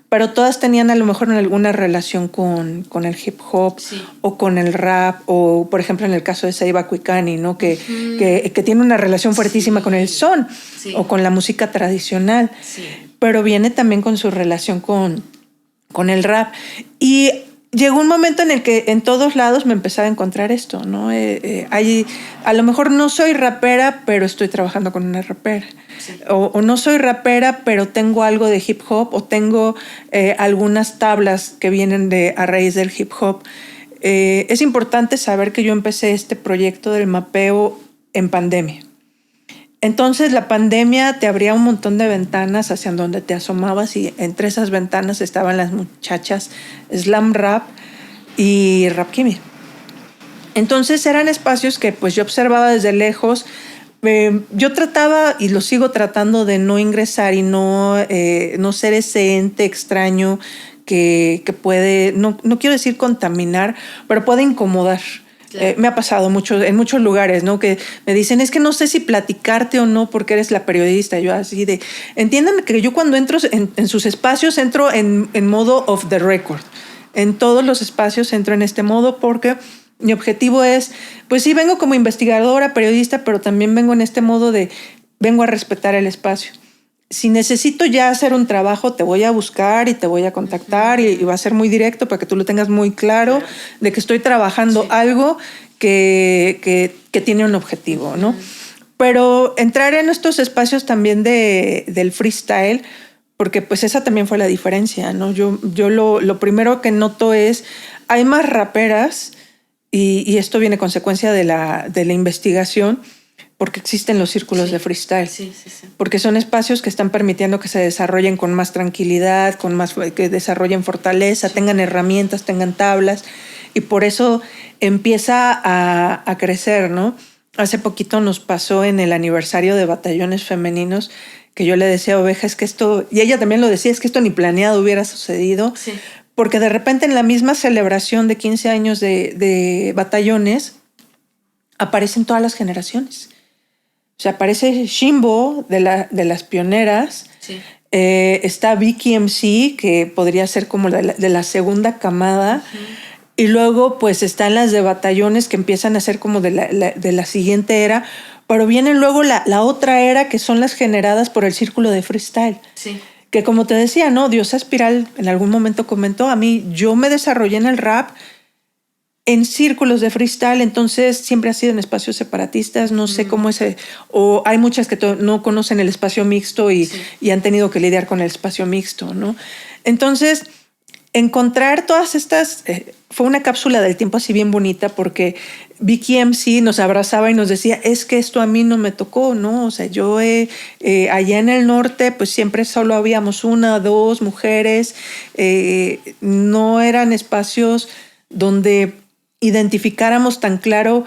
pero todas tenían a lo mejor alguna relación con el hip hop o con el rap, o por ejemplo en el caso de Saiba Kuikani, ¿no? que tiene una relación fuertísima con el son o con la música tradicional, pero viene también con su relación con el rap. Y llegó un momento en el que en todos lados me empezaba a encontrar esto, ¿no? A lo mejor no soy rapera, pero estoy trabajando con una rapera. Sí. O no soy rapera, pero tengo algo de hip hop, o tengo algunas tablas que vienen a raíz del hip hop. Es importante saber que yo empecé este proyecto del mapeo en pandemia. Entonces la pandemia te abría un montón de ventanas hacia donde te asomabas, y entre esas ventanas estaban las muchachas Slam Rap y Rap Kimi. Entonces eran espacios que pues yo observaba desde lejos. Yo trataba, y lo sigo tratando, de no ingresar y no ser ese ente extraño que puede, no quiero decir contaminar, pero puede incomodar. Claro. Me ha pasado en muchos lugares, ¿no? Que me dicen, es que no sé si platicarte o no porque eres la periodista. Yo así de, entiendan que yo cuando entro en sus espacios entro en modo off the record. En todos los espacios entro en este modo porque mi objetivo es, pues sí, vengo como investigadora, periodista, pero también vengo en este modo de, vengo a respetar el espacio. Si necesito ya hacer un trabajo, te voy a buscar y te voy a contactar y va a ser muy directo para que tú lo tengas muy claro de que estoy trabajando algo que tiene un objetivo, ¿no? Pero entrar en estos espacios también del freestyle, porque pues esa también fue la diferencia, ¿no? Yo lo primero que noto es, hay más raperas y esto viene consecuencia de la investigación, porque existen los círculos de freestyle. Sí. Porque son espacios que están permitiendo que se desarrollen con más tranquilidad, que desarrollen fortaleza, tengan herramientas, tengan tablas, y por eso empieza a crecer, ¿no? Hace poquito nos pasó en el aniversario de Batallones Femeninos que yo le decía a Oveja, es que esto, y ella también lo decía, es que esto ni planeado hubiera sucedido, porque de repente en la misma celebración de 15 años de Batallones aparecen todas las generaciones. O sea, aparece Shimbo de las pioneras, está Vicky MC, que podría ser como de la segunda camada, y luego pues están las de Batallones que empiezan a ser como de la siguiente era, pero vienen luego la otra era, que son las generadas por el círculo de freestyle. Sí. Que como te decía, ¿no? Diosa Espiral en algún momento comentó, a mí, yo me desarrollé en el rap en círculos de freestyle, entonces siempre ha sido en espacios separatistas, no sé cómo es, o hay muchas que no conocen el espacio mixto y han tenido que lidiar con el espacio mixto, ¿no? Entonces, encontrar todas estas, fue una cápsula del tiempo así bien bonita, porque Vicky MC nos abrazaba y nos decía, es que esto a mí no me tocó, ¿no? O sea, yo allá en el norte, pues siempre solo habíamos 1 o 2 mujeres, no eran espacios donde identificáramos tan claro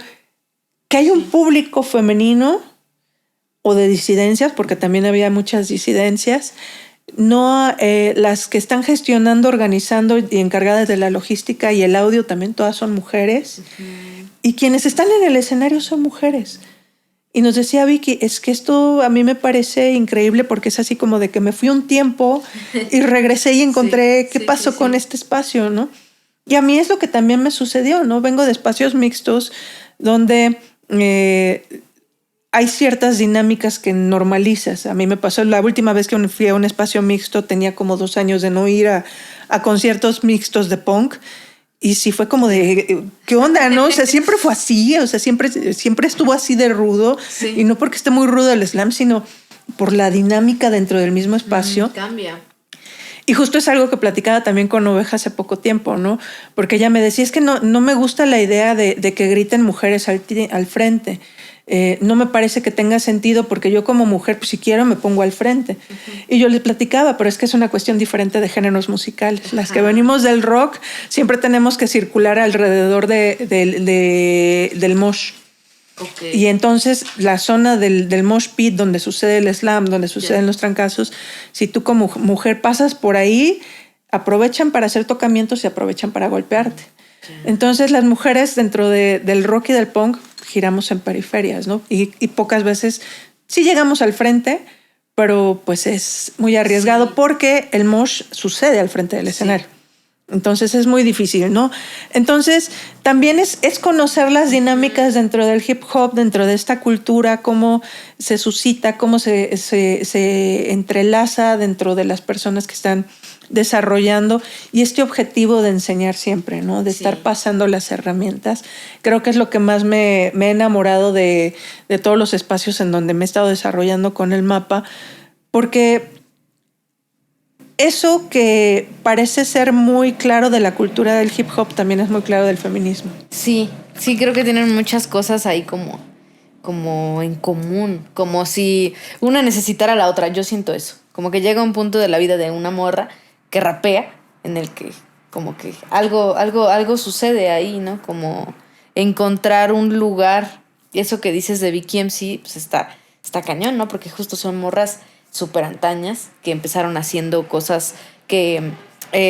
que hay un público femenino o de disidencias, porque también había muchas disidencias, no las que están gestionando, organizando y encargadas de la logística y el audio también, todas son mujeres, y quienes están en el escenario son mujeres. Y nos decía Vicky, es que esto a mí me parece increíble porque es así como de que me fui un tiempo y regresé y encontré qué pasó con este espacio, ¿no? Y a mí es lo que también me sucedió, ¿no? Vengo de espacios mixtos donde hay ciertas dinámicas que normalizas. A mí me pasó la última vez que fui a un espacio mixto, tenía como 2 años de no ir a conciertos mixtos de punk. Y sí fue como de, ¿qué onda, no? O sea, siempre fue así, o sea, siempre estuvo así de rudo. Sí. Y no porque esté muy rudo el slam, sino por la dinámica dentro del mismo espacio. Cambia. Y justo es algo que platicaba también con Oveja hace poco tiempo, ¿no? Porque ella me decía, es que no me gusta la idea de que griten mujeres al frente. No me parece que tenga sentido porque yo como mujer, pues si quiero me pongo al frente. Uh-huh. Y yo les platicaba, pero es que es una cuestión diferente de géneros musicales. Las que venimos del rock siempre tenemos que circular alrededor del mosh. Okay. Y entonces la zona del mosh pit, donde sucede el slam, donde suceden los trancazos, si tú como mujer pasas por ahí, aprovechan para hacer tocamientos y aprovechan para golpearte. Entonces las mujeres dentro del rock y del punk giramos en periferias, ¿no? Y pocas veces sí llegamos al frente, pero pues es muy arriesgado porque el mosh sucede al frente del escenario. Entonces es muy difícil, ¿no? Entonces también es conocer las dinámicas dentro del hip hop, dentro de esta cultura, cómo se suscita, cómo se entrelaza dentro de las personas que están desarrollando y este objetivo de enseñar siempre, ¿no? De estar pasando las herramientas. Creo que es lo que más me he enamorado de todos los espacios en donde me he estado desarrollando con el mapa, porque eso que parece ser muy claro de la cultura del hip hop también es muy claro del feminismo. Sí, creo que tienen muchas cosas ahí como en común, como si una necesitara a la otra. Yo siento eso, como que llega un punto de la vida de una morra que rapea en el que como que algo sucede ahí, ¿no? Como encontrar un lugar. Y eso que dices de Vicky MC, pues está cañón, ¿no? Porque justo son morras súper antañas que empezaron haciendo cosas que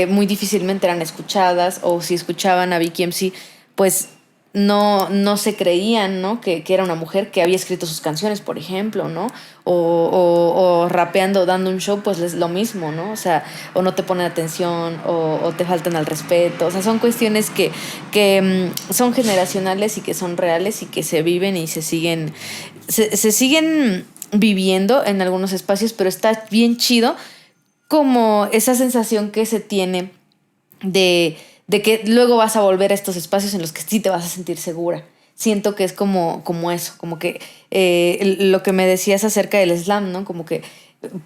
muy difícilmente eran escuchadas, o si escuchaban a Vicky MC, pues no se creían, ¿no? Que era una mujer que había escrito sus canciones, por ejemplo, ¿no? O rapeando, dando un show, pues es lo mismo, ¿no? O sea, o no te ponen atención, o te faltan al respeto. O sea, son cuestiones que son generacionales y que son reales y que se viven y se siguen viviendo en algunos espacios, pero está bien chido como esa sensación que se tiene de que luego vas a volver a estos espacios en los que sí te vas a sentir segura. Siento que es como eso, como que lo que me decías acerca del slam, ¿no? Como que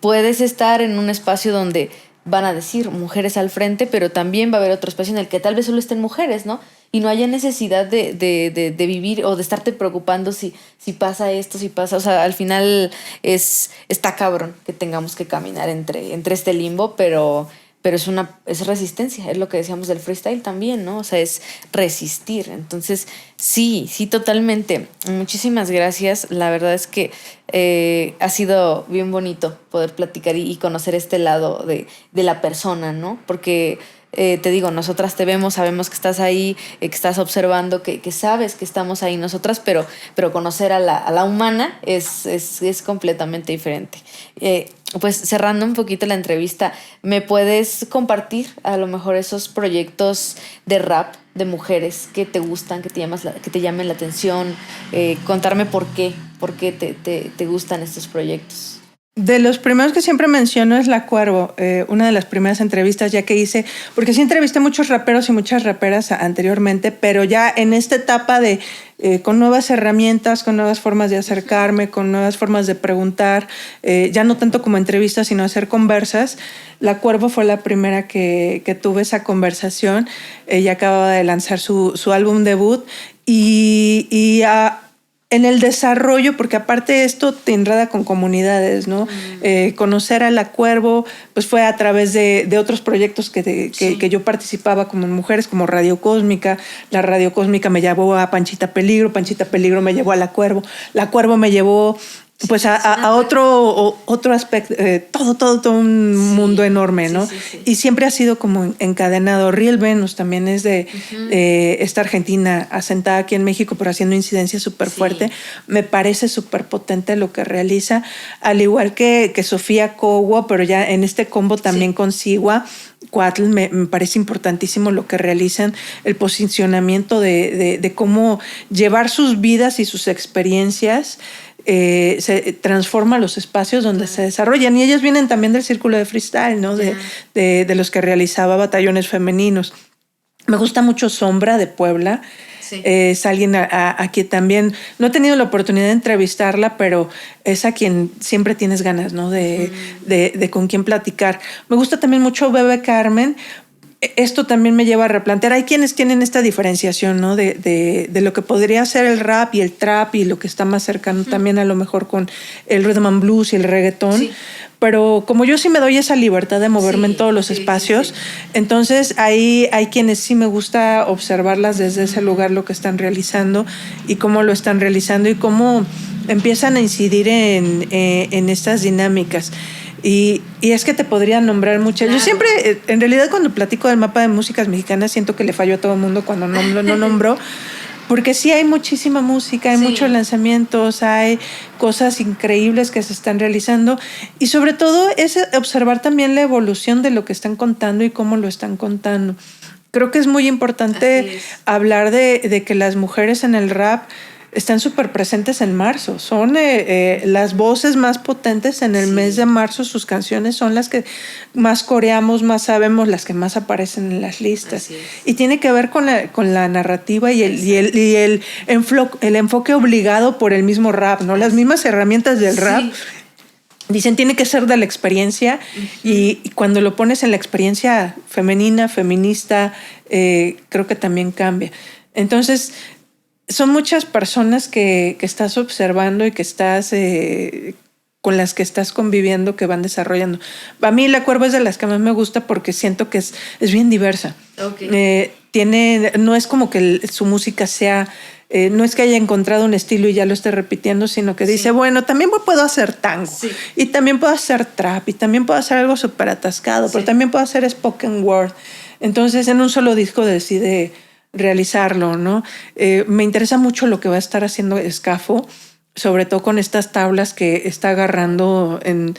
puedes estar en un espacio donde van a decir mujeres al frente, pero también va a haber otro espacio en el que tal vez solo estén mujeres, ¿no? Y no haya necesidad de vivir o de estarte preocupando si pasa esto, si pasa. O sea, al final está cabrón que tengamos que caminar entre este limbo, pero es resistencia, es lo que decíamos del freestyle también, ¿no? O sea, es resistir. Entonces, sí, totalmente. Muchísimas gracias. La verdad es que ha sido bien bonito poder platicar y conocer este lado de la persona, ¿no? Porque te digo, nosotras te vemos, sabemos que estás ahí, que estás observando, que sabes que estamos ahí nosotras, pero conocer a la humana es completamente diferente. Pues cerrando un poquito la entrevista, ¿me puedes compartir a lo mejor esos proyectos de rap de mujeres que te gustan, que te llamen la atención? Contarme por qué te gustan estos proyectos. De los primeros que siempre menciono es La Cuervo, una de las primeras entrevistas ya que hice, porque sí entrevisté muchos raperos y muchas raperas anteriormente, pero ya en esta etapa de con nuevas herramientas, con nuevas formas de acercarme, con nuevas formas de preguntar, ya no tanto como entrevistas, sino hacer conversas. La Cuervo fue la primera que tuve esa conversación. Ella acababa de lanzar su álbum debut y en el desarrollo, porque aparte esto te enreda con comunidades, ¿no? Conocer a La Cuervo, pues fue a través de otros proyectos que yo participaba como mujeres, como Radio Cósmica. La Radio Cósmica me llevó a Panchita Peligro me llevó a La Cuervo me llevó pues a otro aspecto, todo un mundo enorme, ¿no? Sí. Y siempre ha sido como encadenado. Riel Venus también es de esta argentina asentada aquí en México, pero haciendo incidencia súper fuerte. Me parece súper potente lo que realiza, al igual que Sofía Cogua, pero ya en este combo también con Sigua Cuatl. Me parece importantísimo lo que realizan, el posicionamiento de cómo llevar sus vidas y sus experiencias. Se transforma los espacios donde se desarrollan, y ellas vienen también del círculo de freestyle, ¿no? De los que realizaba batallones femeninos. Me gusta mucho Sombra de Puebla. Sí. Es alguien a quien también no he tenido la oportunidad de entrevistarla, pero es a quien siempre tienes ganas, ¿no? De con quién platicar. Me gusta también mucho Bebe Carmen. Esto también me lleva a replantear. Hay quienes tienen esta diferenciación, ¿no? De lo que podría ser el rap y el trap y lo que está más cercano también a lo mejor con el rhythm and blues y el reggaetón. Sí. Pero como yo sí me doy esa libertad de moverme en todos los espacios, entonces ahí hay quienes sí me gusta observarlas desde ese lugar, lo que están realizando y cómo lo están realizando y cómo empiezan a incidir en estas dinámicas. Y es que te podría nombrar muchas. Claro. Yo siempre, en realidad, cuando platico del mapa de músicas mexicanas, siento que le fallo a todo el mundo cuando no nombro, porque sí hay muchísima música, hay muchos lanzamientos, hay cosas increíbles que se están realizando, y sobre todo es observar también la evolución de lo que están contando y cómo lo están contando. Creo que es muy importante hablar de que las mujeres en el rap están súper presentes en marzo. Son las voces más potentes en el mes de marzo. Sus canciones son las que más coreamos, más sabemos, las que más aparecen en las listas. Y tiene que ver con la narrativa y el enfoque obligado por el mismo rap, ¿no? Las mismas herramientas del rap. Dicen, tiene que ser de la experiencia, y cuando lo pones en la experiencia femenina, feminista, creo que también cambia. Entonces, son muchas personas que estás observando y que estás con las que estás conviviendo, que van desarrollando. A mí La Cuerva es de las que más me gusta porque siento que es bien diversa. Okay. No es como que su música sea... no es que haya encontrado un estilo y ya lo esté repitiendo, sino que dice, bueno, también puedo hacer tango, y también puedo hacer trap, y también puedo hacer algo súper atascado, pero también puedo hacer spoken word. Entonces, en un solo disco decide realizarlo, ¿no? Me interesa mucho lo que va a estar haciendo Escafo, sobre todo con estas tablas que está agarrando en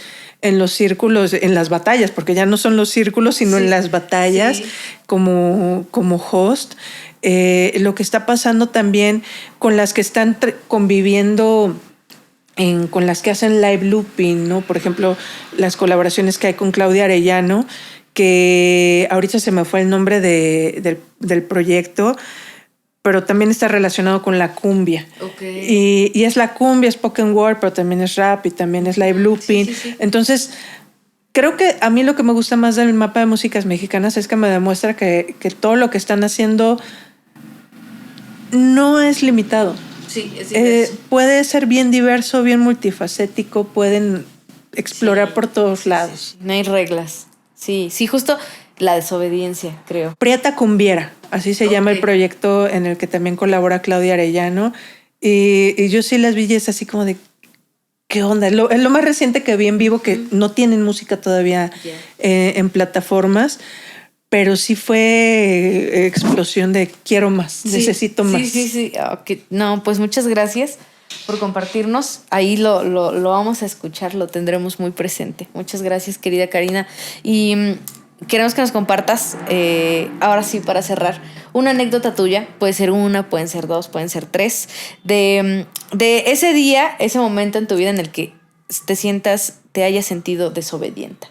los círculos, en las batallas, porque ya no son los círculos, sino en las batallas como host. Lo que está pasando también con las que están conviviendo, con las que hacen live looping, ¿no? Por ejemplo, las colaboraciones que hay con Claudia Arellano, que ahorita se me fue el nombre del proyecto, pero también está relacionado con la cumbia. Okay. Y es la cumbia, spoken word, pero también es rap y también es live looping. Entonces, creo que a mí lo que me gusta más del mapa de músicas mexicanas es que me demuestra que todo lo que están haciendo no es limitado. Sí, es diverso. Puede ser bien diverso, bien multifacético, pueden explorar por todos lados. No hay reglas. Sí, justo la desobediencia, creo. Prieta Cumbiera, así se llama el proyecto en el que también colabora Claudia Arellano. Y yo sí las vi y es así como de, ¿qué onda? Es lo más reciente que vi en vivo, que no tienen música todavía en plataformas, pero sí fue explosión de quiero más, necesito más. Sí. Okay. No, pues muchas gracias por compartirnos. Ahí lo vamos a escuchar, lo tendremos muy presente. Muchas gracias, querida Karina. Y queremos que nos compartas, ahora sí, para cerrar, una anécdota tuya. Puede ser una, pueden ser dos, pueden ser tres, de ese día, ese momento en tu vida en el que te hayas sentido desobediente.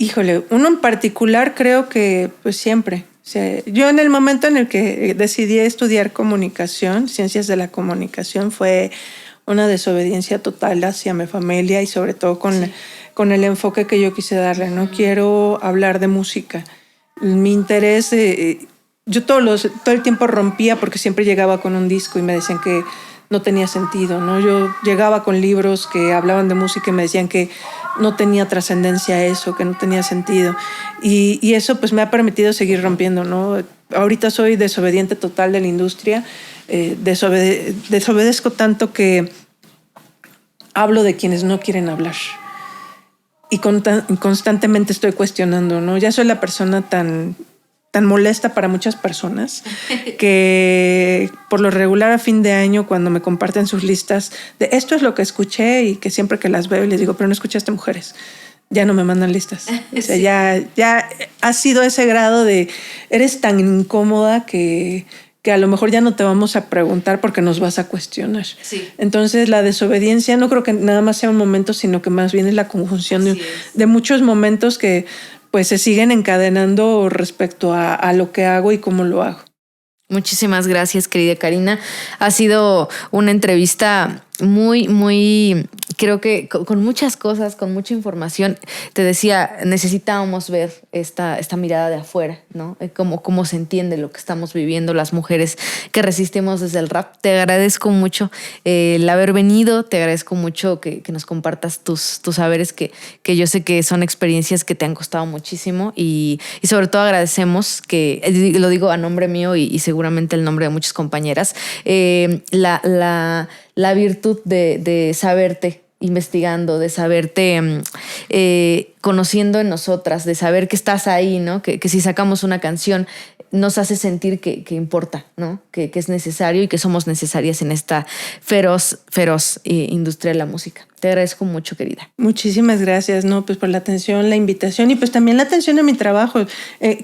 Híjole, uno en particular creo que pues siempre. O sea, yo en el momento en el que decidí estudiar comunicación, ciencias de la comunicación, fue una desobediencia total hacia mi familia y sobre todo con el enfoque que yo quise darle. No quiero hablar de música. Mi interés, yo todo el tiempo rompía porque siempre llegaba con un disco y me decían que no tenía sentido, ¿no? Yo llegaba con libros que hablaban de música y me decían que no tenía trascendencia eso, que no tenía sentido. Y eso pues me ha permitido seguir rompiendo, ¿no? Ahorita soy desobediente total de la industria. Desobedezco tanto que hablo de quienes no quieren hablar. Y constantemente estoy cuestionando, ¿no? Ya soy la persona tan molesta para muchas personas que por lo regular a fin de año, cuando me comparten sus listas de esto es lo que escuché, y que siempre que las veo les digo, pero no escuchaste mujeres, ya no me mandan listas. O sea, ya ha sido ese grado de eres tan incómoda que a lo mejor ya no te vamos a preguntar porque nos vas a cuestionar. Sí. Entonces la desobediencia no creo que nada más sea un momento, sino que más bien es la conjunción de muchos momentos que pues se siguen encadenando respecto a lo que hago y cómo lo hago. Muchísimas gracias, querida Karina. Ha sido una entrevista muy, creo que con muchas cosas, con mucha información. Te decía, necesitábamos ver esta mirada de afuera, ¿no? Cómo se entiende lo que estamos viviendo las mujeres que resistimos desde el rap. Te agradezco mucho el haber venido, te agradezco mucho que nos compartas tus saberes, que yo sé que son experiencias que te han costado muchísimo, y sobre todo agradecemos que, lo digo a nombre mío y seguramente el nombre de muchas compañeras, la virtud de saberte investigando, de saberte conociendo en nosotras, de saber que estás ahí, ¿no? Que si sacamos una canción nos hace sentir que importa, ¿no? Que es necesario y que somos necesarias en esta feroz industria de la música. Te agradezco mucho, querida. Muchísimas gracias, ¿no? Pues por la atención, la invitación y pues también la atención a mi trabajo.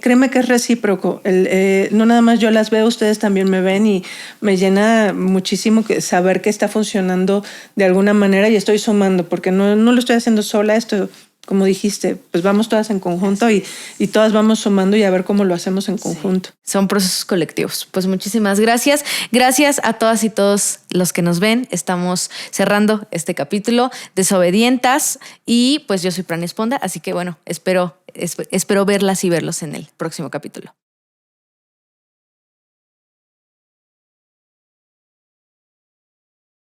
Créeme que es recíproco. No nada más yo las veo, ustedes también me ven, y me llena muchísimo saber que está funcionando de alguna manera y estoy sumando, porque no lo estoy haciendo sola. Esto, como dijiste, pues vamos todas en conjunto y todas vamos sumando y a ver cómo lo hacemos en conjunto. Sí. Son procesos colectivos. Pues muchísimas gracias. Gracias a todas y todos los que nos ven. Estamos cerrando este capítulo, Desobedientas, y pues yo soy Prani Esponda, así que bueno, espero verlas y verlos en el próximo capítulo.